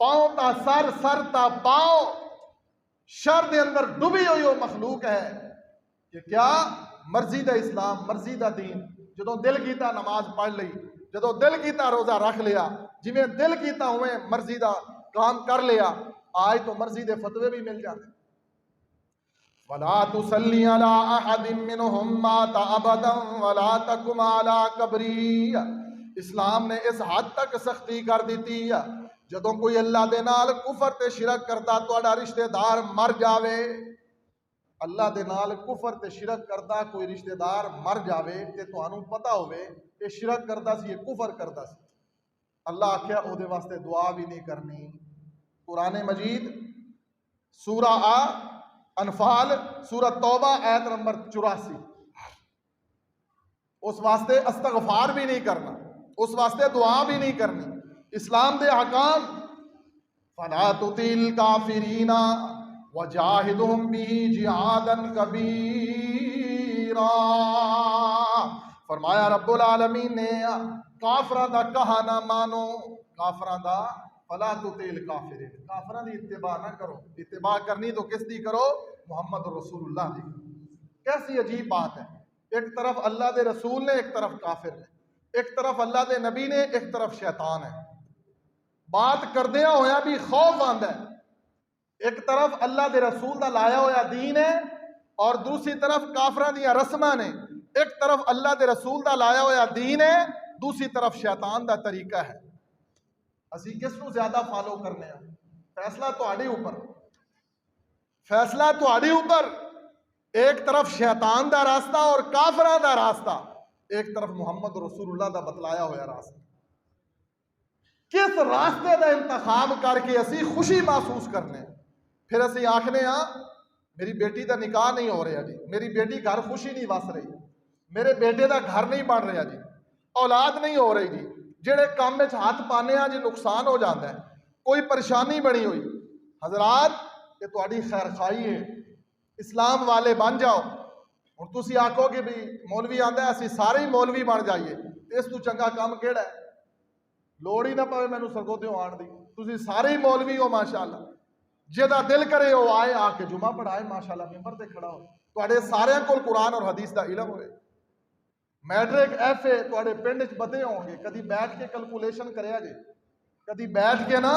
[SPEAKER 1] پاؤں تا سر، سر تا پاؤں شر دے اندر ڈبی ہوئی وہ مخلوق ہے کہ کیا مرضی دا اسلام، مرضی دا دین، جدوں دل کیتا نماز پڑھ لئی، جدوں دل کیتا روزہ رکھ لیا، جویں دل کیتا ہوئے مرضی دا کام کر لیا، آج تو مرضی دے فتوے بھی مل جاتے. وَلَا تُصَلِّ عَلَىٰ أَحَدٍ مِّنْهُمْ مَاتَ أَبَدًا وَلَا تَقُمْ عَلَىٰ قَبْرِهِ. اسلام نے اس حد تک سختی کر دیتی ہے جدوں کوئی اللہ دے نال کفر تے شرک کردا تہاڈا رشتہ دار مر جاوے، اللہ دے نال کفر تے شرک کردا کوئی رشتہ دار مر جاوے تے تانوں پتہ ہوئے یہ شرک کردا سی، یہ کفر کردا سی، اللہ آکھیا او دے واسطے دعا بھی نہیں کرنی. قرآن مجید سورہ انفال، سورہ توبہ آیت نمبر 84. اس واسطے استغفار بھی نہیں کرنا، اس واسطے دعا بھی نہیں کرنی. اسلام دے حکام فَلَا تُطِعِ الْكَافِرِينَ وَجَاهِدْهُمْ بِهِ جِهَادًا كَبِيرًا. فرمایا رب العالمین نے کافراں دا کہا نہ مانو، کافراں دا فَلَا تُطِعِ الْكَافِرِينَ، کافراں دی اتباع نہ کرو. اتباع کرنی تو کس دی کرو؟ محمد رسول اللہ دی. کیسی عجیب بات ہے، ایک طرف اللہ دے رسول نے، ایک طرف کافر نے، ایک طرف اللہ دے نبی نے، ایک طرف شیطان ہے. بات کردیا ہویا بھی خوف آندا ہے. ایک طرف اللہ دے رسول دا لایا ہویا دین ہے اور دوسری طرف کافراں دیاں رسماں نے. ایک طرف اللہ دے رسول دا لایا ہویا دین ہے، دوسری طرف شیطان دا طریقہ ہے. اسی کس نو زیادہ فالو کرنے ہیں؟ فیصلہ تہاڈے اوپر، فیصلہ تہاڈے اوپر. ایک طرف شیطان دا راستہ اور کافراں دا راستہ، ایک طرف محمد رسول اللہ دا بتلایا ہویا راستہ. کس راستے دا انتخاب کر کے اسی خوشی محسوس کرنے، پھر اسی آکھنے ہاں میری بیٹی دا نکاح نہیں ہو رہا جی، میری بیٹی گھر خوشی نہیں وس رہی، میرے بیٹے دا گھر نہیں بن رہا جی، اولاد نہیں ہو رہی جی، جڑے کام میں ہاتھ پانے ہاں جی نقصان ہو جاتا ہے، کوئی پریشانی بنی ہوئی. حضرات یہ تہاڈی خیر خواہی ہے، اسلام والے بن جاؤ. ہن تسی آکھو کہ بھی مولوی آندا ہے اسی سارے ہی مولوی بن جائیے، اس تو چنگا کام کیڑا ہے؟ لوڑ ہی نہ پوے مینوں سرگودیوں آن دی، تسی سارے ہی مولوی ہو ماشاءاللہ. جہاں دل کرے وہ آئے آ کے جمعہ پڑھائے ماشاءاللہ، ممبر تے کھڑا ہو. تواڈے سارے کول قرآن اور حدیث دا علم ہوئے. میٹرک ایف اے تواڈے پنڈ وچ بتے ہون گے، کدی بیٹھ کے کیلکولیشن کریا جے، کدی بیٹھ کے نا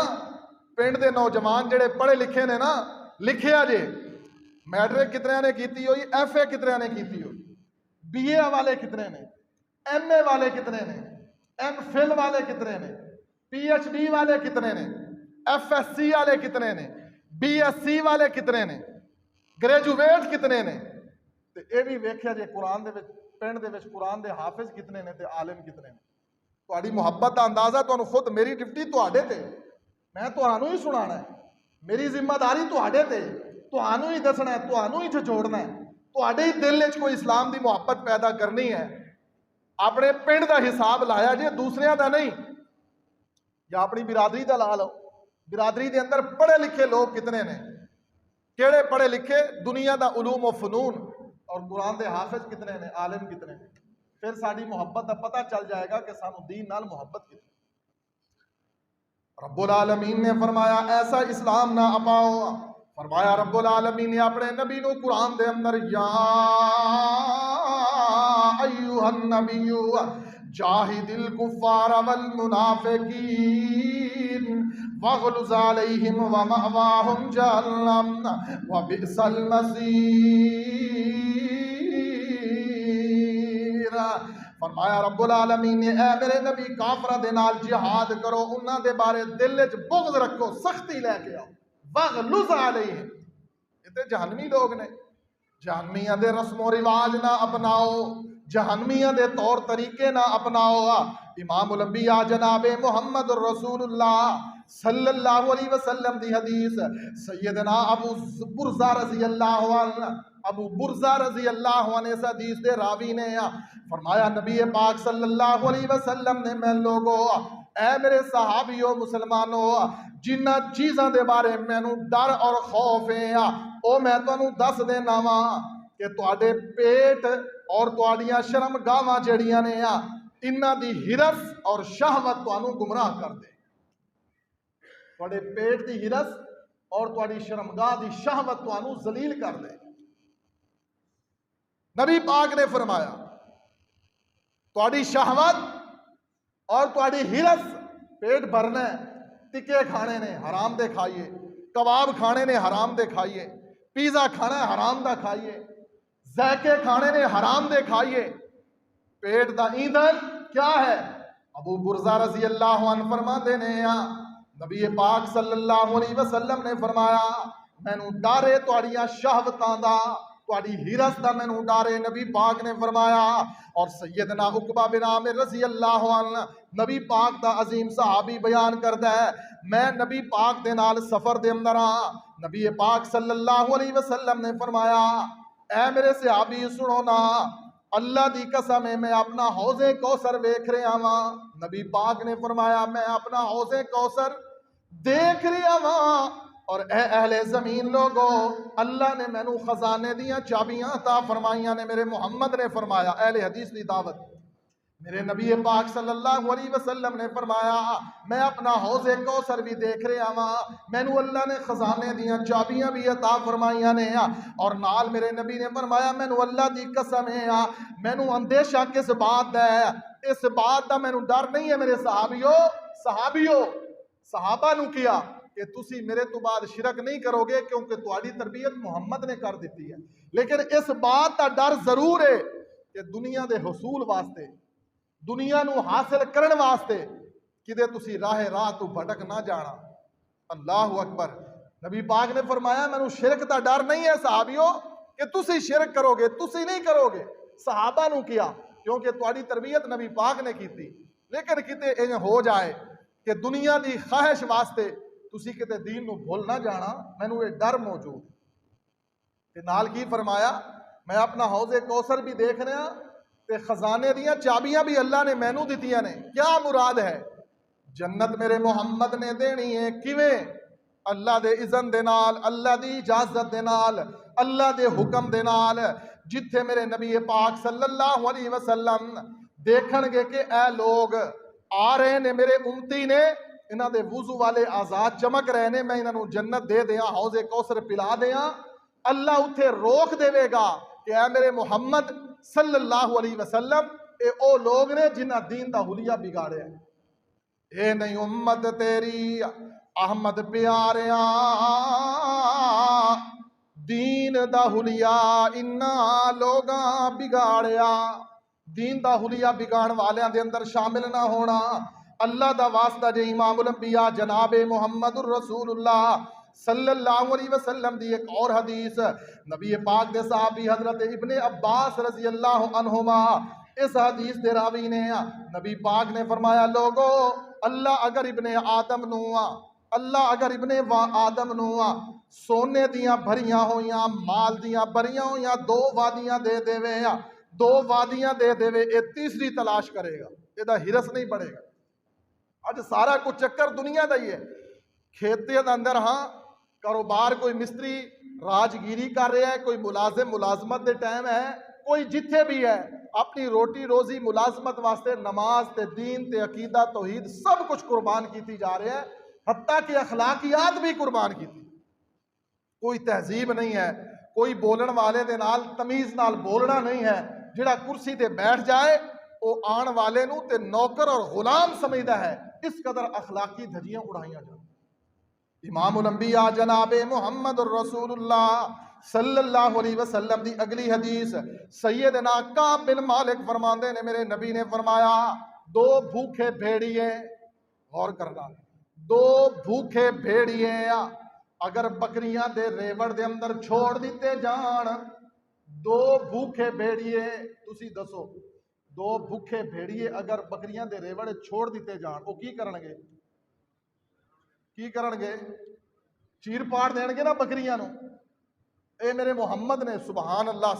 [SPEAKER 1] پنڈ دے نوجوان جڑے پڑھے لکھے نے نا لکھیا جے میٹرک کتنے نے کیتی ہوئی، ایف اے کتنے نے کیتی ہوئی، بی اے والے کتنے نے، ایم اے والے کتنے نے، ایم فل والے کتنے نے، پی ایچ ڈی والے کتنے نے، ایف ایس سی والے کتنے نے، بی ایس سی والے کتنے نے، گریجویٹ کتنے نے. تے اے بھی ویکھیا جے قرآن دے وچ پنڈ دے وچ قرآن دے حافظ کتنے نے تے عالم کتنے نے. تہاڈی محبت دا اندازہ تانوں خود، میری ڈیوٹی تہاڈے تے، میں تہانوں ہی سنانا ہے، میری ذمہ داری تہاڈے تے، تہانوں ہی دسنا ہے، تہانوں ہی جوڑنا ہے. تہاڈے ہی دل وچ کوئی اسلام دی محبت پیدا کرنی ہے. اپنے پنڈ دا حساب لایا جے، دوسریاں دا نہیں. یا اپنی برادری دا لا لو، برادری دے اندر پڑھے لکھے لوگ کتنے نے، کیڑے پڑھے لکھے، دنیا دا علوم و فنون، اور قرآن دے حافظ کتنے نے، عالم کتنے نے. پھر ساری محبت دا پتہ چل جائے گا کہ سانو دین نال محبت کتنی. رب العالمین نے فرمایا ایسا اسلام نہ اپاؤ. فرمایا رب العالمین نے اپنے نبی نو قرآن دے اندر یا ایھا النبی جاہد الکفار والمنافقین واغلظ علیہم ومأواہم جہنم وبئس المصیر. فرمایا رب العالمین نے اے میرے نبی کافرہ دے نال جہاد کرو، انہاں دے بارے دل وچ بغض رکھو، سختی لے کے آؤ. واغلظ علیہم، یہ تے جہنمی لوگ نے، جہنمیاں دے رسم و رواج نہ اپناؤ، جہنمیاں دے طور طریقے نہ اپناؤ. امام الانبیاء جناب محمد رسول اللہ صلی اللہ علیہ وسلم دی حدیث، سیدنا ابو برزہ رضی اللہ عنہ، ابو برزہ رضی اللہ عنہ اس حدیث دے راوی نے فرمایا نبی پاک صلی اللہ علیہ وسلم نے میں لوگو اے میرے صحابیو مسلمانو جنہ چیزاں دے بارے مینوں ڈر اور خوف ہے او میں تانوں دس دینا وا کہ تواڈے پیٹ اور تواڈیاں شرم گاواں جڑیاں نے انہاں دی ہرس اور شہوت تانوں گمراہ کر دے. تواڈے پیٹ دی ہرس اور تواڈی شرمگاہ دی شہوت تانوں ذلیل کر دے. نبی پاک نے فرمایا تواڈی شہوت اور تواڈی ہرس پیٹ بھرنا ہے، ٹکے کھانے نے حرام دے کھائیے، کباب کھانے نے حرام دے کھائیے، پیزا کھانا ہے حرام دا کھائیے، ذائقے کھانے نے حرام دے کھائیے. پیٹ دا ایندھن کیا ہے؟ ابو برزہ رضی اللہ عنہ فرماتے نے نبی پاک صلی اللہ علیہ وسلم نے فرمایا مینوں ڈارے تواڈیاں شہوتاں دا، تواڈی ہرس دا مینوں ڈارے. نبی پاک نے فرمایا. اور سیدنا عقبہ بن عامر رضی اللہ عنہ نبی پاک دا عظیم صحابی بیان کردا ہے میں نبی پاک دے نال سفر دے اندر نبی پاک صلی اللہ علیہ وسلم نے فرمایا اے میرے صحابی سنو نا، اللہ دی قسم ہے میں اپنا حوض کوثر ویکھ رہا ہاں. نبی پاک نے فرمایا میں اپنا حوض کوثر دیکھ رہا ہاں اور اے اہل زمین لوگو اللہ نے مینوں خزانے دیاں چابیاں عطا فرمائیاں نے. میرے محمد نے فرمایا اہل حدیث دی دعوت میرے نبی پاک صلی اللہ علیہ وسلم نے فرمایا میں اپنا حوض کوثر بھی دیکھ رہا ہاں، مینوں اللہ نے خزانے دیاں چابیاں بھی عطا فرمائیاں نے. اور نال میرے نبی نے فرمایا مینوں اللہ دی قسم ہے مینوں اندیشہ کس بات دا ہے، اس بات دا مینوں ڈر نہیں ہے میرے صحابیو صحابہ نو کیا کہ تسی میرے تو بعد شرک نہیں کرو گے کیونکہ تواڈی تربیت محمد نے کر دیتی ہے، لیکن اس بات دا ڈر ضرور ہے کہ دنیا دے حصول واسطے، دنیا نو حاصل کرن واسطے کدے تسی راہ تو بھٹک نہ جانا. اللہ اکبر. نبی پاک نے فرمایا مینوں شرک دا ڈر نہیں ہے صحابیو کہ تسی شرک کرو گے، تسی نہیں کرو گے. صحابہ نو کیا کیونکہ تواڈی تربیت نبی پاک نے کیتی، لیکن کتے انج ہو جائے کہ دنیا دی خواہش واسطے تسی کتے دین نو بھول نہ جانا، مینوں یہ ڈر موجود. تے نال کی فرمایا میں اپنا حوض کوثر بھی دیکھ رہا تے خزانے دیاں چابیاں بھی اللہ نے مینوں دتیاں نے. کیا مراد ہے؟ جنت میرے محمد نے دینی ہے. کیویں؟ اللہ دے اذن دے نال، اللہ دی اجازت دے نال، اللہ دے حکم دے نال. جتھے میرے نبی پاک صلی اللہ علیہ وسلم دیکھن گے کہ اے لوگ آ رہے نے میرے امتی نے، انہاں دے وضو والے آزاد چمک رہے نے، میں انہاں نو جنت دے دیاں، حوض کوثر پلا دیاں. اللہ اتھے روک دے گا کہ اے میرے محمد صلی اللہ علیہ وسلم اے او لوگ نے جنہاں دین دا حلیہ بگاڑے ہیں. اے نہیں امت تیری احمد پیاریاں دین دا حلیہ انہاں لوگاں بگاڑیا. دین دا حلیہ بگاڑ والیاں دے اندر شامل نہ ہونا. اللہ دا واسطہ جے امام الانبیاء جناب محمد الرسول اللہ صلی اللہ علیہ وسلم دی ایک اور حدیث نبی پاک دے صحابی حضرت ابن عباس رضی اللہ عنہما اس حدیث دے راوی نے نبی پاک نے فرمایا لوگو اللہ اگر ابن آدم نو سونے دیاں بھریاں ہویاں مال دیاں بھریاں ہویاں دو وادیاں دے دے اے تیسری تلاش کرے گا، اے دا ہرس نہیں بڑھے گا. اج سارا کچھ چکر دنیا دا ہی ہے. کھیتے دا اندر کاروبار کوئی مستری راجگیری کر رہا ہے، کوئی ملازم ملازمت دے ٹائم ہے، کوئی جتھے بھی ہے اپنی روٹی روزی ملازمت واسطے نماز تے دین تے عقیدہ توحید سب کچھ قربان کیتی جا رہے ہیں، حتیٰ کہ اخلاقیات بھی قربان کیتی. کوئی تہذیب نہیں ہے، کوئی بولن والے دے نال تمیز نال بولنا نہیں ہے. جڑا کرسی تے بیٹھ جائے وہ آن والے نو تے نوکر اور غلام سمجھدا ہے. اس قدر اخلاقی دھجیاں اڑائیاں جائیں. امام الانبیاء جناب محمد الرسول اللہ صلی اللہ علیہ وسلم دی اگلی حدیث سیدنا کعب بن مالک فرماندے نے میرے نبی نے فرمایا دو بھوکے بھیڑیے، غور کرنا، دو بھوکے بھیڑیے اگر بکریاں دے ریوڑ دے اندر چھوڑ دیتے جان، دو بھوکے بھیڑیے تسی دسو دو بھوکے بھیڑیے اگر بکریاں دے ریوڑ چھوڑ دیتے جان وہ کی کرنگے؟ چیر پاڑ دین گے نا بکریاں نو. اے میرے محمد نے سبحان اللہ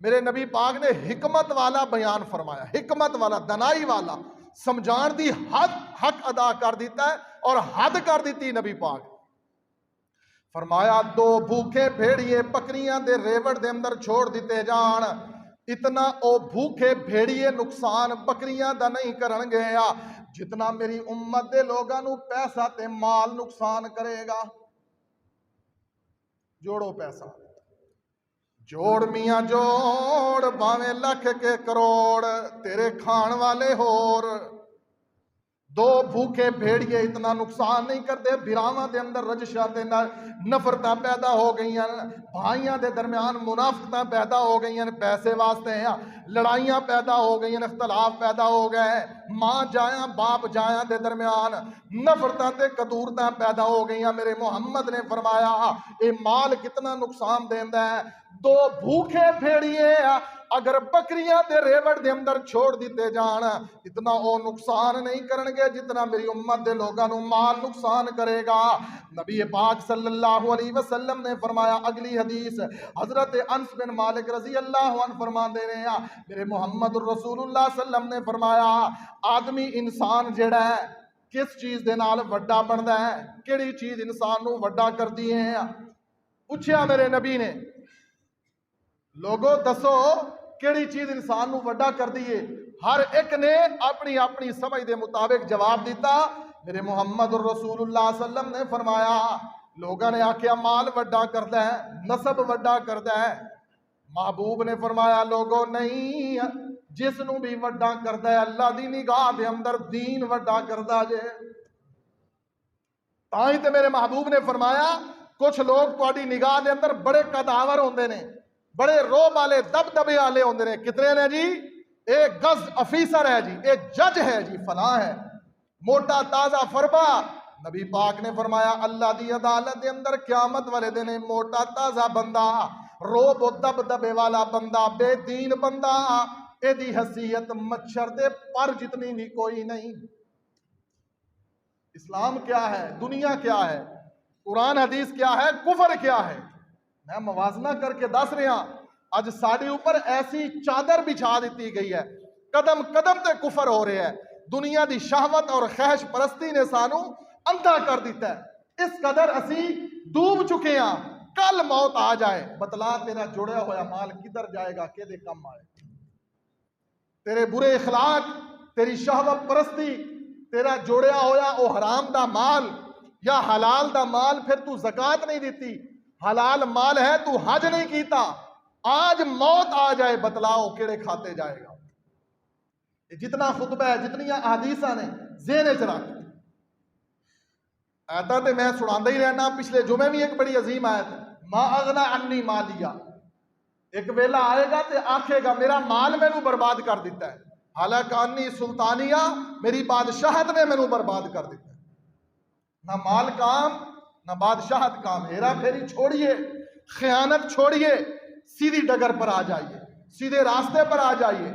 [SPEAKER 1] میرے نبی پاک نے حکمت والا بیان فرمایا، حکمت والا دنائی والا سمجھان دی حق ادا کر دیتا ہے اور حد کر دیتی نبی پاک. فرمایا دو بھوکے بھیڑیے بکریاں دے ریوڑ دے اندر چھوڑ دیتے جان، اتنا او بھوکے بھیڑیے نقصان بکریاں دا نہیں کرن گے جتنا میری امت دے لوگاں نو پیسہ تے مال نقصان کرے گا. جوڑو پیسہ، جوڑ میاں جوڑ، باویں لکھ کے کروڑ، تیرے کھان والے ہور. دو بھوکے بھیڑیے اتنا نقصان نہیں کرتے. بھراواں دے اندر رجشاں تے نفرتاں پیدا ہو گئیاں، بھائیاں دے درمیان منافقتاں پیدا ہو گئیاں، پیسے واسطے لڑائیاں پیدا ہو گئیاں، اختلاف پیدا ہو گئے، ماں جایاں باپ جایاں دے درمیان نفرتاں تے کدورتاں پیدا ہو گئیاں. میرے محمد نے فرمایا اے مال کتنا نقصان دیندا ہے. دو بھوکے بھیڑیے اگر بکریاں دے ریوڑ دے اندر چھوڑ دیتے جان، اتنا او نقصان نہیں کرن گے جتنا میری امت دے لوگاں نو مال نقصان کرے گا. نبی پاک صلی اللہ علیہ وسلم نے فرمایا، اگلی حدیث حضرت انس بن مالک رضی اللہ عنہ فرماندے نے، میرے محمد الرسول اللہ صلی اللہ علیہ وسلم نے فرمایا آدمی انسان جڑا ہے کس چیز دے نال وڈا بندا ہے، کیڑی چیز انسان نو وڈا کردی ہے؟ پوچھیا میرے نبی نے، لوگو دسو کیڑی چیز انسان نو وڈا کر دیئے؟ ہر ایک نے اپنی اپنی سمجھ دے مطابق جواب دیتا. میرے محمد الرسول اللہ صلی اللہ علیہ وسلم نے فرمایا، لوگوں نے آکھیا مال وڈا کردا ہے، نسب وڈا کردا ہے. محبوب نے فرمایا لوگو نہیں، جس نو بھی وڈا کردا ہے اللہ دی نگاہ دے اندر دین وڈا کردا جے. تاں ہی تے میرے محبوب نے فرمایا کچھ لوگ تہاڈی نگاہ دے اندر بڑے قداور ہوندے نے، بڑے روب والے دبدبے والے ہوندے نے. کتنے نے جی؟ ایک گز افیسر ہے جی، ایک جج ہے جی، فلاں ہے، موٹا تازہ فرما. نبی پاک نے فرمایا اللہ دی عدالت دے اندر قیامت والے دن موٹا تازہ بندہ، روب و دبدبے والا بندہ، بے دین بندہ، اے دی حیثیت مچھر دے پر جتنی بھی کوئی نہیں. اسلام کیا ہے؟ دنیا کیا ہے؟ قرآن حدیث کیا ہے؟ کفر کیا ہے؟ میں موازنہ کر کے دس رہا. اج ساڈے اوپر ایسی چادر بچھا دیتی گئی ہے، قدم قدم تے کفر ہو رہے ہے. دنیا دی شہوت اور خواہش پرستی نے سانو اندھا کر دیتا ہے. اس قدر اسی ڈوب چکے ہیں. کل موت آ جائے، بتلا تیرا جڑیا ہوا مال کدھر جائے گا، کدے کم آئے؟ تیرے برے اخلاق، تیری شہوت پرستی، تیرا جوڑیا ہویا او حرام دا مال یا حلال دا مال، پھر تو زکوٰۃ نہیں دیتی، حلال مال ہے تو حج نہیں کیتا، آج موت آ جائے بتلاؤ کیڑے کھاتے جائے گا؟ جتنا خطبہ ہے، جتنی احادیثاں نے ذہن وچ رکھ. آیتاں تے میں سناندا ہی رہنا. پچھلے جمعے بھی ایک بڑی عظیم آیت ہے، ما اغنا عنی مالیا. ایک ویلا آئے گا تے آکھے گا میرا مال مینوں برباد کر دیتا ہے، حالانکہ انی سلطانیہ، میری بادشاہت نے مینوں برباد کر دیتا ہے. نہ مال کام نہ بادشاہت کام. ہیرا پھیری چھوڑیے، خیانت چھوڑیے، سیدھی ڈگر پر آ جائیے، سیدھے راستے پر آ جائیے.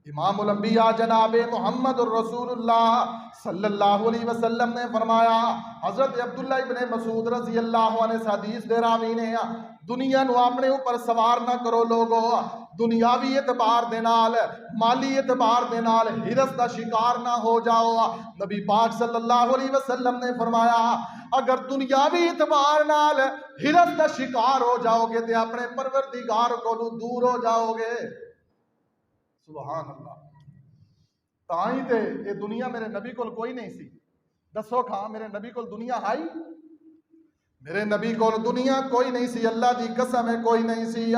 [SPEAKER 1] امام الانبیاء جناب محمد الرسول اللہ صلی اللہ علیہ وسلم نے فرمایا، حضرت عبداللہ ابن مسعود رضی اللہ عنہ سے حدیث دے راوی نے، دنیا نو اپنے اوپر سوار نہ کرو لوگو، دنیاوی اعتبار دے نال، مالی اعتبار دے نال ہرس دا شکار نہ ہو جاؤ. نبی پاک صلی اللہ علیہ وسلم نے فرمایا اگر دنیاوی اعتبار نال ہرس دا شکار ہو جاؤ گے تے اپنے پروردگار کو دور ہو جاؤ گے. سبحان اللہ. تاں ہی تے یہ دنیا میرے نبی کول کوئی نہیں سی. دسو کھاں میرے نبی کول دنیا آئی؟ میرے نبی کو دنیا کوئی نہیں سی، اللہ دی قسم ہے کوئی نہیں سی.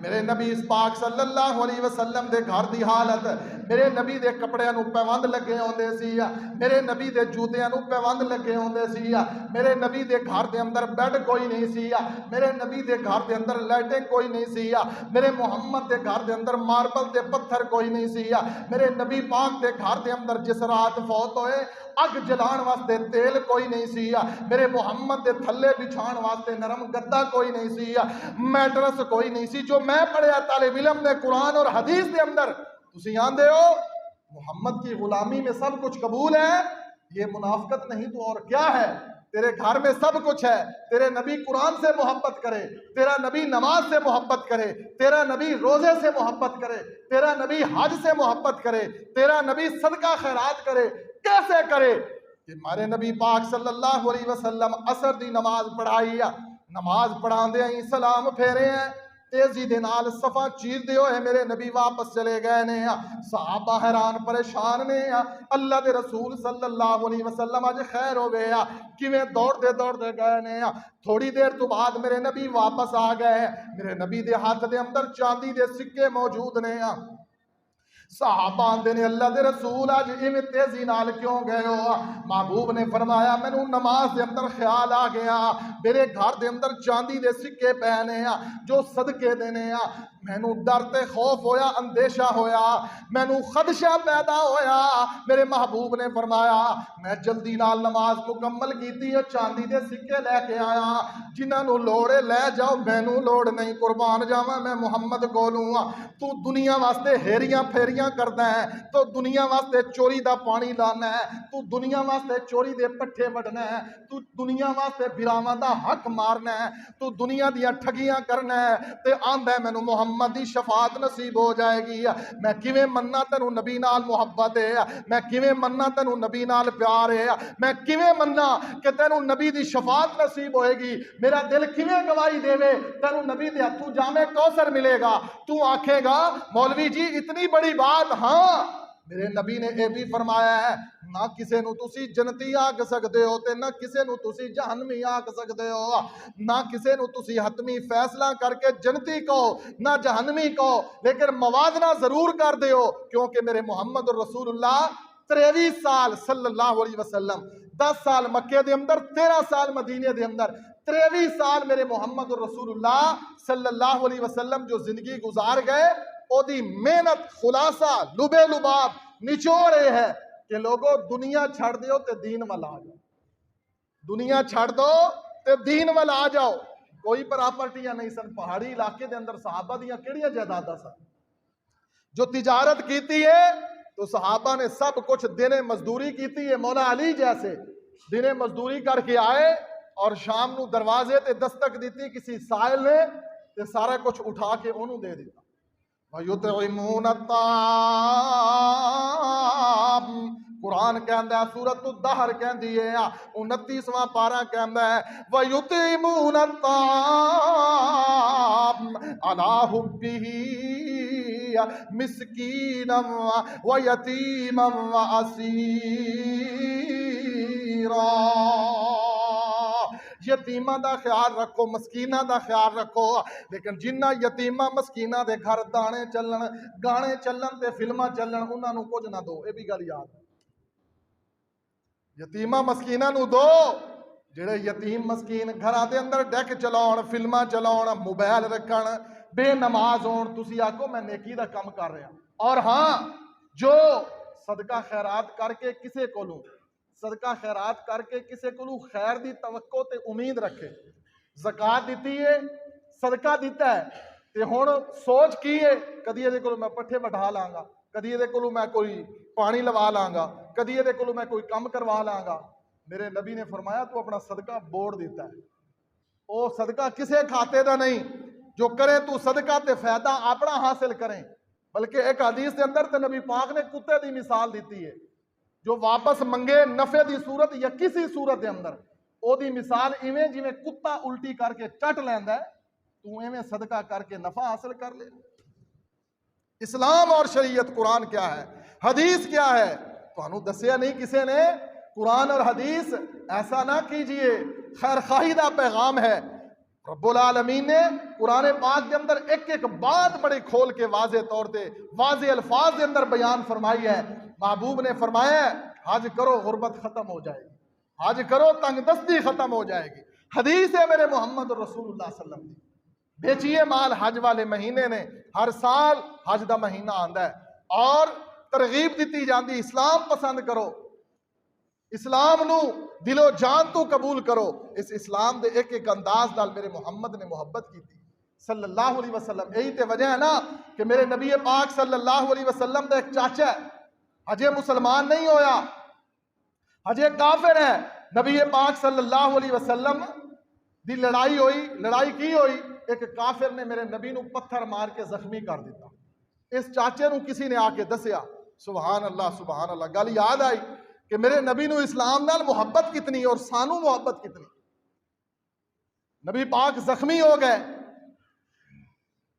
[SPEAKER 1] میرے نبی اس پاک صلی اللہ علیہ وسلم دے گھر دی حالت، میرے نبی دے کپڑیاں نو پیوند لگے ہوندے سی، میرے نبی دے جوتیاں نو پیوند لگے ہوندے سی، میرے نبی دے گھر دے اندر بیڈ کوئی نہیں سی، میرے نبی دے گھر دے اندر لائٹیں کوئی نہیں سی، میرے محمد دے گھر دے اندر ماربل دے پتھر کوئی نہیں سی، میرے نبی پاک دے گھر دے اندر جس رات فوت ہوئے اگ جلان واسطے تیل کوئی نہیں سی، میرے محمد دے تھلے بچھان واسطے نرم گدا کوئی نہیں سی، میٹرس کوئی نہیں سی. جو میں پڑھیا طالب علم نے قرآن اور حدیث دے اندر، تسی آندے ہو محمد کی غلامی میں سب کچھ قبول ہے، یہ منافقت نہیں تو اور کیا ہے؟ تیرے گھر میں سب کچھ ہے، تیرے نبی قرآن سے محبت کرے، تیرا نبی نماز سے محبت کرے، تیرا نبی روزے سے محبت کرے، تیرا نبی حج سے محبت کرے، تیرا نبی صدقہ خیرات کرے. کیسے کرے؟ کہ ہمارے نبی پاک صلی اللہ علیہ وسلم عصر دی نماز پڑھائی، نماز پڑھا دے ہیں سلام پھیرے ہیں تیزی دے نال صفا چیر دے ہوئے میرے نبی واپس چلے گئے نے. صحابہ حیران پریشان نے. اللہ دے رسول صلی اللہ علیہ وسلم اج خیر ہوے کیویں دوڑ دے گئے نے. تھوڑی دیر تو بعد میرے نبی واپس آ گئے. میرے نبی دے ہاتھ دے اندر چاندی دے سکے موجود نے. صحابہ آندے نے اللہ دے رسول اج ایویں تیزی نال کیوں گئے ہو؟ محبوب نے فرمایا مینوں نماز دے اندر خیال آ گیا میرے گھر دے اندر چاندی دے سکے پے نے جو صدقے دینے مینوں ڈر تے خوف ہویا اندیشہ ہویا مینوں خدشہ پیدا ہویا. میرے محبوب نے فرمایا میں جلدی نال نماز مکمل کیتی ہے چاندی دے سکے لے کے آیا جنہاں نوں لوڑ ہے لے جاؤ مینوں لوڑ نہیں قربان جاواں میں محمد کولوں. تو دنیا واسطے ہیریاں پھیریاں کردا ہے تو دنیا واسطے چوری دا پانی لانا ہے تو دنیا واسطے چوری دے پٹھے وڈنا ہے تو دنیا واسطے بھراواں دا حق مارنا ہے تو دنیا دیاں ٹھگیاں کرنا ہے تے آندا ہے مینوں محمد دی شفاعت نصیب ہو جائے گی. میں کیویں مننا تینوں نبی نال محبت ہے میں کیویں مننا تینوں نبی نال پیار ہے میں کیویں مننا کہ تینوں نبی دی شفاعت نصیب ہوئے گی. میرا دل کیویں گواہی دے تینوں نبی دے ہتھوں جام کوثر ملے گا. تو آکھے گا مولوی جی اتنی بڑی بات. ہاں میرے نبی نے یہ بھی فرمایا ہے نہ کسے نو تسی جنتی آکھ سکدے ہو تے نہ کسے نو تسی جہنمی آکھ سکدے ہو. نہ کسے نو تسی حتمی فیصلہ کر کے جنتی کہو نہ جہنمی کہو لیکن موازنہ ضرور کر دیو کیونکہ میرے محمد رسول اللہ 23 سال صلی اللہ علیہ وسلم 10 سال مکے دے اندر 13 سال مدینے دے اندر 23 سال میرے محمد رسول اللہ صلی اللہ علیہ وسلم جو زندگی گزار گئے او دی محنت خلاصہ لبے لباب نچوڑ یہ ہے کہ لوگوں دنیا چھڑ دیو تے دین والا آ جاؤ. دنیا چھڑ دو تے دین والا آ جاؤ. کوئی پراپرٹیاں نہیں سن پہاڑی علاقے دے اندر صحابہ دیاں کیڑیاں جائیداداں سن جو تجارت کیتی ہے تو صحابہ نے سب کچھ دن مزدوری کیتی ہے. مولا علی جیسے دن مزدوری کر کے آئے اور شام نو دروازے تے دستک دیتی کسی سائل نے تے سارا کچھ اٹھا کے انہوں دے دیتا. وَيُطْعِمُونَ الطَّعَامَ قرآن کہندا ہے سورۃ الدہر کہندی ہے 29واں پارہ کہندا ہے وَيُطْعِمُونَ الطَّعَامَ عَلَىٰ حُبِّهِ مِسْكِينًا وَيَتِيمًا وَأَسِيرًا. یتیمہ دا خیال رکھو مسکینہ دا خیال رکھو لیکن جنہ یتیمہ مسکینہ دے گھر دانے چلن گانے چلن تے فلمہ چلن انہاں نو کچھ نہ دو. اے بھی گل یاد ہے یتیمہ مسکینہ نو دو جڑے یتیم مسکین گھراں دے اندر ڈیک چلاؤن فلمہ چلاؤن موبائل رکھن بے نماز ہون تسی آکھو میں نیکی دا کم کر رہا. اور ہاں جو صدقہ خیرات کر کے کسے کولوں صدقہ خیرات کر کے کسے کولوں خیر دی توقع تے امید رکھے زکات دیتی ہے صدقہ دیتا ہے تے ہن سوچ کی ہے کدی دے کولوں میں پٹھے وڈھا لاں گا کدی دے کولوں میں کوئی پانی لوا لاں گا کدی دے کولوں میں کوئی کم کروا لاں گا. میرے نبی نے فرمایا تو اپنا صدقہ بوڑ دیتا ہے او صدقہ کسے کھاتے دا نہیں جو کرے تو صدقہ تے فائدہ اپنا حاصل کریں. بلکہ ایک حدیث کے اندر تے نبی پاک نے کتے دی مثال دیتی ہے جو واپس منگے نفع دی صورت یا کسی صورت دے اندر او دی مثال ایویں جویں کتا الٹی کر کے چٹ لیندا ہے تو ایویں صدقہ کر کے نفع حاصل کر لے. اسلام اور شریعت قرآن کیا ہے حدیث کیا ہے تانوں دسیا نہیں کسے نے. قرآن اور حدیث ایسا نہ کیجئے خیر خواہی دا پیغام ہے. رب العالمین نے قرآن پاک کے اندر ایک ایک بات بڑے کھول کے واضح طور تے واضح الفاظ کے اندر بیان فرمائی ہے. محبوب نے فرمایا حج کرو غربت ختم ہو جائے گی حج کرو تنگ دستی ختم ہو جائے گی. حدیث ہے میرے محمد رسول اللہ صلی اللہ علیہ وسلم کی بیچیے مال حج والے مہینے نے ہر سال حج دا مہینہ آندا ہے اور ترغیب دیتی جاندی اسلام پسند کرو اسلام نو دل و جان تو قبول کرو. اس اسلام دے ایک ایک انداز نال میرے محمد نے محبت کی تھی صلی اللہ علیہ وسلم. یہی تے وجہ ہے نا کہ میرے نبی پاک صلی اللہ علیہ وسلم دا ایک چاچا ہے ہجے مسلمان نہیں ہویا ہجے کافر ہے. نبی پاک صلی اللہ علیہ وسلم دی لڑائی ہوئی لڑائی کی ہوئی ایک کافر نے میرے نبی نو پتھر مار کے زخمی کر دیتا. اس چاچے نو کسی نے آ کے دسیا سبحان اللہ گل یاد آئی کہ میرے نبی نو اسلام نال محبت کتنی اور سانو محبت کتنی. نبی پاک زخمی ہو گئے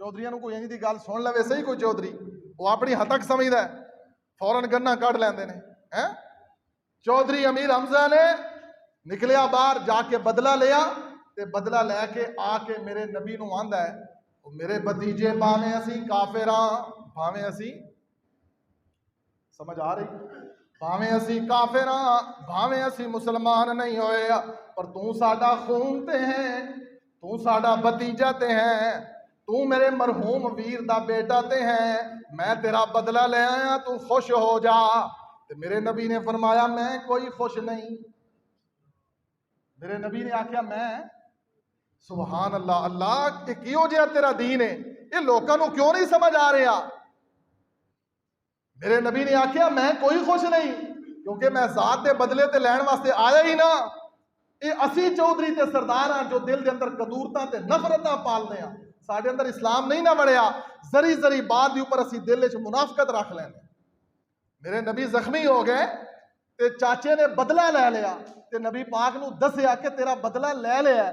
[SPEAKER 1] ਚੌਧਰੀਆਂ ਨੂੰ ਕੋਈ ਇੰਜ ਦੀ ਗੱਲ ਸੁਣ ਲਵੇ ਸਹੀ ਕੋਈ ਚੌਧਰੀ, ਉਹ ਆਪਣੀ ਹੱਤਕ ਸਮਝਦਾ, ਫੌਰਨ ਗੰਨਾ ਕੱਢ ਲੈਂਦੇ ਨੇ ਹੈ। ਚੌਧਰੀ ਅਮੀਰ ਹਮਜ਼ਾ ਨੇ ਨਿਕਲਿਆ ਬਾਹਰ, ਜਾ ਕੇ ਬਦਲਾ ਲਿਆ ਤੇ ਬਦਲਾ ਲੈ ਕੇ ਆ ਕੇ ਮੇਰੇ ਨਬੀ ਨੂੰ ਆਂਦਾ ਹੈ, ਉਹ ਮੇਰੇ ਭਤੀਜੇ ਭਾਵੇਂ ਅਸੀਂ ਕਾਫਿਰਾਂ, ਭਾਵੇਂ ਅਸੀਂ, ਸਮਝ ਆ ਰਹੀ, ਭਾਵੇਂ ਅਸੀਂ ਕਾਫਿਰਾਂ, ਭਾਵੇਂ ਅਸੀਂ ਮੁਸਲਮਾਨ ਨਹੀਂ ਹੋਏ, ਪਰ ਤੂੰ ਸਾਡਾ ਖੂਨ ਤੇ ਹੈ, ਤੂੰ ਸਾਡਾ ਭਤੀਜਾ ਤੇ ਹੈ, ਤੂੰ ਮੇਰੇ ਮਰਹੂਮ ਵੀਰ ਦਾ ਬੇਟਾ ਤੇ ਹੈ, ਮੈਂ ਤੇਰਾ ਬਦਲਾ ਲੈ ਆਇਆ, ਤੂੰ ਖੁਸ਼ ਹੋ ਜਾ। ਤੇ ਮੇਰੇ ਨਬੀ ਨੇ ਫਰਮਾਇਆ ਮੈਂ ਕੋਈ ਖੁਸ਼ ਨਹੀਂ। ਮੇਰੇ ਨਬੀ ਨੇ ਆਖਿਆ ਮੈਂ, ਸੁਭਾਨ ਅੱਲਾਹ, ਅੱਲਾਹ ਇਹ ਕਿਹੋ ਜਿਹਾ ਤੇਰਾ ਦੀਨ ਹੈ, ਇਹ ਲੋਕਾਂ ਨੂੰ ਕਿਉਂ ਨਹੀਂ ਸਮਝ ਆ ਰਿਹਾ? ਮੇਰੇ ਨਬੀ ਨੇ ਆਖਿਆ ਮੈਂ ਕੋਈ ਖੁਸ਼ ਨਹੀਂ, ਕਿਉਂਕਿ ਮੈਂ ਜ਼ਾਤ ਦੇ ਬਦਲੇ ਤੇ ਲੈਣ ਵਾਸਤੇ ਆਇਆ ਹੀ ਨਾ। ਇਹ ਅਸੀਂ ਚੌਧਰੀ ਤੇ ਸਰਦਾਰ ਹਾਂ ਜੋ ਦਿਲ ਦੇ ਅੰਦਰ ਕਦੂਰਤਾਂ ਤੇ ਨਫ਼ਰਤਾਂ ਪਾਲਦੇ ਹਾਂ। ਸਾਡੇ ਅੰਦਰ ਇਸਲਾਮ ਨਹੀਂ ਨਾ ਵੜਿਆ, ਜ਼ਰੀ ਜ਼ਰੀ ਬਾਤ ਦੇ ਉੱਪਰ ਅਸੀਂ ਦਿਲ ਵਿੱਚ ਮੁਨਾਫਕਤ ਰੱਖ ਲੈਂਦੇ। ਮੇਰੇ ਨਬੀ ਜ਼ਖਮੀ ਹੋ ਗਏ ਤੇ ਚਾਚੇ ਨੇ ਬਦਲਾ ਲੈ ਲਿਆ ਤੇ ਨਬੀ ਪਾਕ ਨੂੰ ਦੱਸਿਆ ਕਿ ਤੇਰਾ ਬਦਲਾ ਲੈ ਲਿਆ,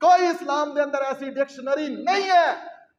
[SPEAKER 1] کوئی اسلام دے اندر ایسی ڈکشنری نہیں ہے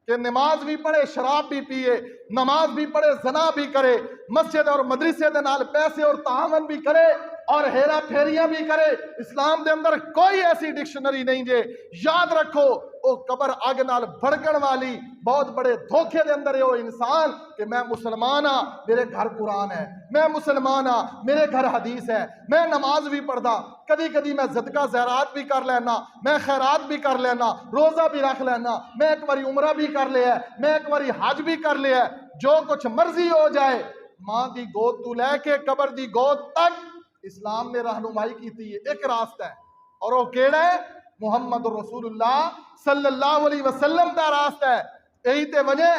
[SPEAKER 1] کہ نماز بھی پڑھے شراب بھی پیے، نماز بھی پڑھے زنا بھی کرے، مسجد اور مدرسے دے نال پیسے اور تعاون بھی کرے اور ہیرا پھیریاں بھی کرے۔ اسلام دے اندر کوئی ایسی ڈکشنری نہیں جے۔ یاد رکھو او قبر اگ نال بھڑکن والی بہت بڑے دھوکے دے اندر ہے وہ انسان کہ میں مسلمان ہاں میرے گھر قرآن ہے، میں مسلمان ہاں میرے گھر حدیث ہے، میں نماز بھی پڑھدا، کدی کدی میں صدقہ زیرات بھی کر لینا، میں خیرات بھی کر لینا، روزہ بھی رکھ لینا، میں ایک باری عمرہ بھی کر لیا ہے، میں ایک باری حج بھی کر لیا ہے، جو کچھ مرضی ہو جائے۔ ماں دی گود تو لے کے قبر دی گود تک اسلام نے رہنمائی کی تھی، ایک راستہ ہے اور وہ کیڑا ہے؟ محمد رسول اللہ صلی اللہ علیہ وسلم دا راستہ ہے۔ یہی تے وجہ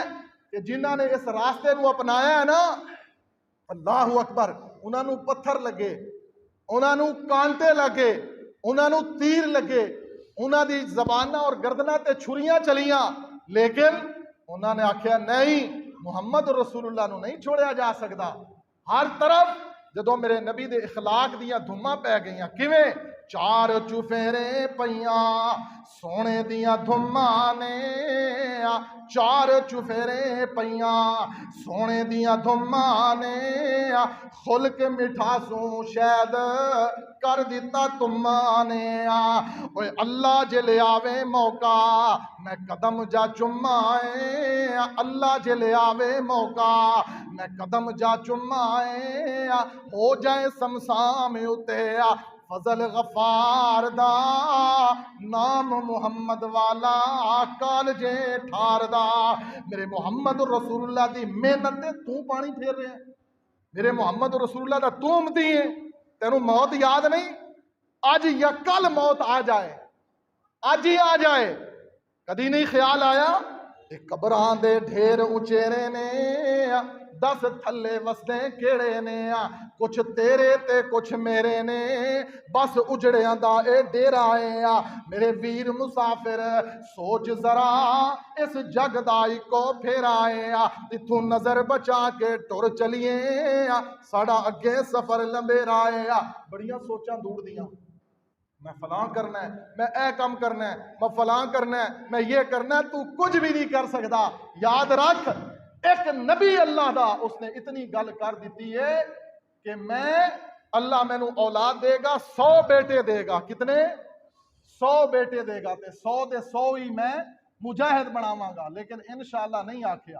[SPEAKER 1] کہ جنہاں نے اس راستے نو اپنایا ہے نا، اللہ اکبر، انہاں نو پتھر لگے، انہاں نو کانٹے لگے، انہاں نو تیر لگے، انہاں دی زباناں اور گردناں تے چھریاں چلیاں، لیکن انہاں نے آکھیا نہیں، محمد رسول اللہ نو نہیں چھوڑیا جا سکدا۔ ہر طرف جدوں میرے نبی دے اخلاق دیاں دھماں پہ گئیاں، کیویں؟ چار چفیرے پیاں سونے دیاں دھماں نے، چار چفیرے پیاں سونے دیاں دھماں نے، کھل کے مٹھا سوں شاید کر دیتا تماں نے۔ اوے اللہ جے لے آوے موقع میں قدم جا چمائے، اللہ جے لے آوے موقع میں قدم جا چمائے، ہو جائے سمسام اتے فضل غفار دا، نام محمد والا کال جے ٹھار دا۔ میرے محمد رسول اللہ دی محنت تو پانی پھیر رہے ہیں، میرے محمد رسول اللہ دا تو امتی ہے، تینوں موت یاد نہیں؟ آج یا کل موت آ جائے، آج ہی آ جائے، کدی نہیں خیال آیا کہ قبراں دے ڈھیر اچیرے نے، 10 تھلے وسدے کیڑے نے، کچھ تیرے تے کچھ میرے نے، بس اجڑیاں دا اے ڈیرا اے۔ میرے ویر مسافر سوچ ذرا اس جگ دائی کو پھیرا اے، اتھوں نظر بچا کے ٹر چلیے، ساڑا اگے سفر لمبیرا اے۔ بڑیاں سوچاں دوڑ دیاں، میں فلاں کرنا ہے، میں اے کم کرنا ہے، میں فلاں کرنا ہے، میں یہ کرنا ہے، تو کچھ بھی نہیں کر سکتا۔ یاد رکھ ایک نبی اللہ دا اس نے اتنی گل کر دیتی ہے کہ میں اللہ میں نو اولاد دے گا، 100 بیٹے دے گا، کتنے؟ 100 بیٹے دے گا، تے 100 دے 100 ہی میں مجاہد بناواں گا، لیکن انشاءاللہ نہیں آکھیا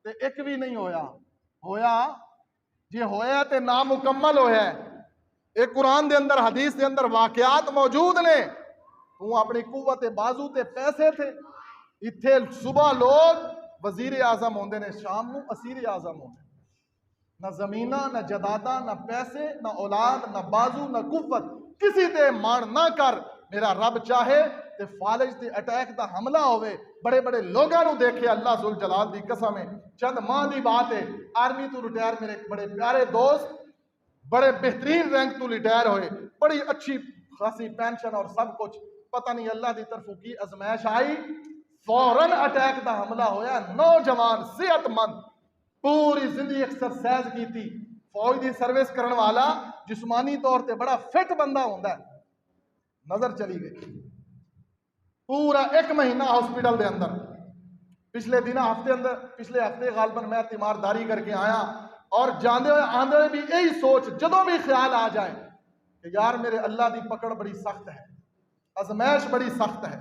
[SPEAKER 1] تے ایک بھی نہیں ہویا جی ہویا تے نامکمل ہویا ہے۔ ایک قرآن دے اندر حدیث دے اندر واقعات موجود نے، تو اپنی قوت بازو تے پیسے تھے، اتھے صبح لوگ وزیر اعظم ہوندے نے، شام نو اسیر اعظم ہوندے، نہ زمینہ نہ جدادہ نہ پیسے نہ اولاد نہ بازو نہ قوت، کسی تے مان نہ کر، میرا رب چاہے تے فالج تے اٹیک دا حملہ ہوئے، بڑے بڑے لوگاں نو دیکھے، اللہ ذوالجلال دی قسم ہے، چند ماہ دی بات ہے، آرمی تو ریٹائر میرے بڑے پیارے دوست بڑے بہترین رینک تو ریٹائر ہوئے، بڑی اچھی خاصی پینشن اور سب کچھ، پتہ نہیں اللہ دی طرفوں کی ازمائش آئی، فوراً اٹیک دا حملہ ہویا، نوجوان صحت مند پوری زندگی ایکسرسائز کی تھی، فوج دی سروس کرن والا جسمانی طور تے بڑا فٹ بندہ ہوندا ہے، نظر چلی گئی، پورا 1 مہینہ ہاسپٹل دے اندر، پچھلے ہفتے غالباً میں تیمارداری کر کے آیا، اور جاندے ہوئے آندے ہوئے بھی یہی سوچ، جدوں بھی خیال آ جائے کہ یار میرے اللہ دی پکڑ بڑی سخت ہے، ازمائش بڑی سخت ہے،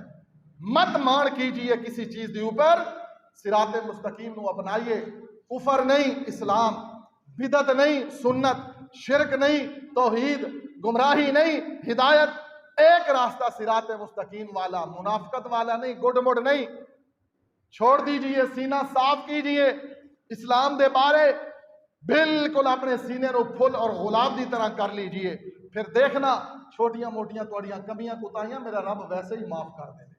[SPEAKER 1] مت مان کیجئے کسی چیز دی اوپر، صراط مستقیم نو اپنائیے، کفر نہیں اسلام، بدعت نہیں سنت، شرک نہیں توحید، گمراہی نہیں ہدایت، ایک راستہ صراط مستقیم والا، منافقت والا نہیں، گڈ مڈ نہیں، چھوڑ دیجئے، سینہ صاف کیجئے، اسلام دے بارے بالکل اپنے سینے نو پھل اور غلاب دی طرح کر لیجئے، پھر دیکھنا چھوٹیاں موٹیاں توڑیاں کمیاں کوتاہیاں میرا رب ویسے ہی معاف کر دے۔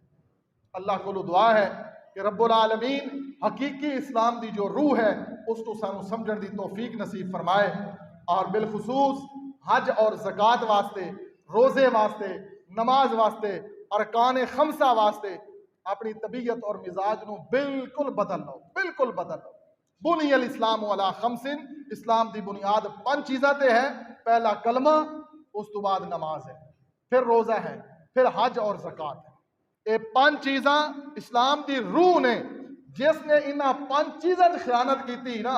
[SPEAKER 1] اللہ کو دعا ہے کہ رب العالمین حقیقی اسلام دی جو روح ہے اس کو سانو سمجھن دی توفیق نصیب فرمائے، اور بالخصوص حج اور زکوٰۃ واسطے، روزے واسطے، نماز واسطے، ارکان خمسہ واسطے اپنی طبیعت اور مزاج نو بالکل بدل لو، بالکل بدل لو۔ بنی الاسلام علی 5، اسلام دی بنیاد 5 چیزاں تے ہے، پہلا کلمہ، اس تو بعد نماز ہے، پھر روزہ ہے، پھر حج اور زکوٰۃ ہے۔ یہ 5 چیزاں اسلام دی روح نے، جس نے انہاں 5 چیزاں خیانت کی نا،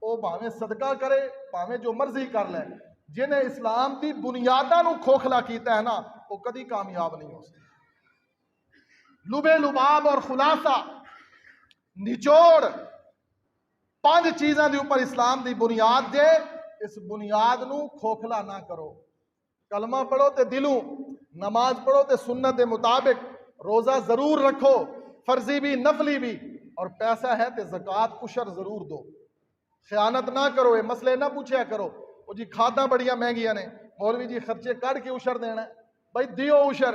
[SPEAKER 1] وہ بھاویں صدقہ کرے بھاویں جو مرضی کر لے، جنہیں اسلام دی بنیاداں نو کھوکھلا کیتا ہے نا، وہ کدی کامیاب نہیں ہو سکتا۔ لبے لباب اور خلاصہ نچوڑ 5 چیزاں دے اوپر اسلام دی بنیاد دے، اس بنیاد نو کھوکھلا نہ کرو۔ کلمہ پڑھو تے دلوں، نماز پڑھو تے سنت دے مطابق، روزہ ضرور رکھو، فرضی بھی نفلی بھی، اور پیسہ ہے تے زکوٰۃ عشر ضرور دو۔ خیانت نہ کرو، یہ مسئلے نہ پوچھیا کرو، وہ جی کھاداں بڑیاں مہنگیاں نے، مولوی جی خرچے کر کے عشر دینا ہے۔ بھائی دیو عشر،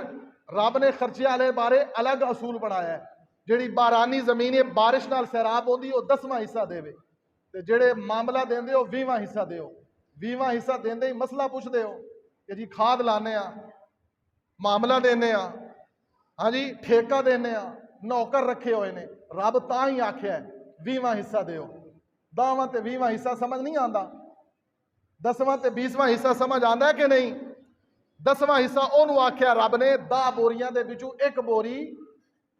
[SPEAKER 1] رب نے خرچے والے بارے الگ اصول بنایا ہے۔ جیڑی بارانی زمین بارش نال سیراب ہوندی وہ 10واں حصہ دے، تے جڑے معاملہ دیندے ہو 20واں حصہ دیو۔ 20واں حصہ دیندے ہی مسئلہ پوچھ دے ہو کہ جی کھاد لانے ہاں، معاملہ دینے ہاں، ہاں جی ٹھیکہ دینے ہاں، نوکر رکھے ہوئے نے، رب تاں ہی آکھیا ہے 20واں حصہ دیو۔ 10واں تے 20واں حصہ سمجھ نہیں آندا؟ 10واں تے 20واں حصہ سمجھ آندا ہے کہ نہیں؟ 10واں حصہ اونوں آکھیا رب نے 10 بوریاں دے وچوں 1 بوری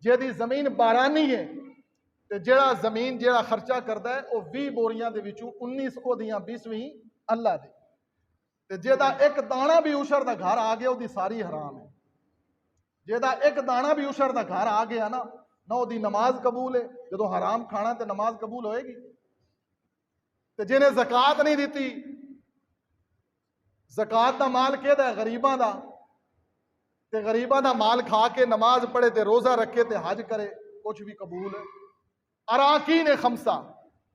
[SPEAKER 1] جیدی زمین بارانی ہے، تے جیڑا زمین جیڑا خرچہ کردا ہے وہ 20 بوریاں دے وچوں 19 او دیاں 20ویں اللہ دی، تے جیدا 1 دانہ بھی عشر دا گھر آ گیا وہ دی ساری حرام ہے۔ جیدا 1 دانہ بھی عشر دا گھر آ گیا نا، نہ وہ دی نماز قبول ہے، جدو حرام کھانا تے نماز قبول ہوئے گی؟ تے جنہیں زکوٰۃ نہیں دیتی، زکوٰۃ دا مال کہدا ہے غریباں دا، تے غریباں دا مال کھا کے نماز پڑھے تے روزہ رکھے تے حج کرے، کچھ بھی قبول ہے۔ اراکین خمسہ،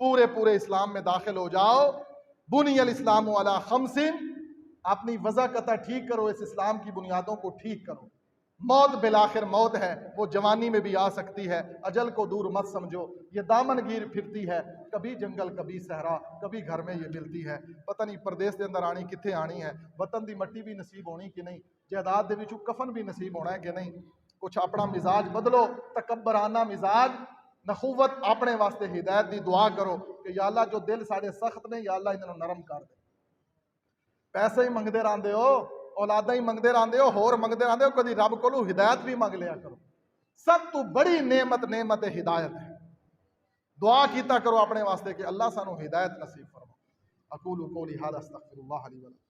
[SPEAKER 1] پورے اسلام میں داخل ہو جاؤ۔ بنی الاسلام علی خمس، اپنی وضاقتہ ٹھیک کرو، اس اسلام کی بنیادوں کو ٹھیک کرو۔ موت بالآخر موت ہے، وہ جوانی میں بھی آ سکتی ہے، اجل کو دور مت سمجھو، یہ دامن گیر پھرتی ہے، کبھی جنگل کبھی صحرا، کبھی گھر میں یہ ملتی ہے، پتہ نہیں پردیس دے اندر آنی کتھے آنی ہے، وطن دی مٹی بھی نصیب ہونی کہ نہیں، جائیداد دے وچوں کفن بھی نصیب ہونا ہے کہ نہیں۔ کچھ اپنا مزاج بدلو، تکبرانہ مزاج، نخوت اپنے واسطے ہدایت دی دعا کرو کہ یا اللہ جو دل ساڑے سخت نے، یا اللہ انہوں نرم کر دے۔ پیسے ہی منگدے رہندے ہو، اولاداں ہی منگدے رہندے ہو، ہور منگدے رہندے ہو، کدی رب کولو ہدایت بھی منگ لیا کرو۔ سب تو بڑی نعمت ہدایت ہے۔ دعا کیتا کرو اپنے واسطے کہ اللہ سانو ہدایت نصیب فرما۔ اقول قولی ھذا استغفر اللہ لی ولکم۔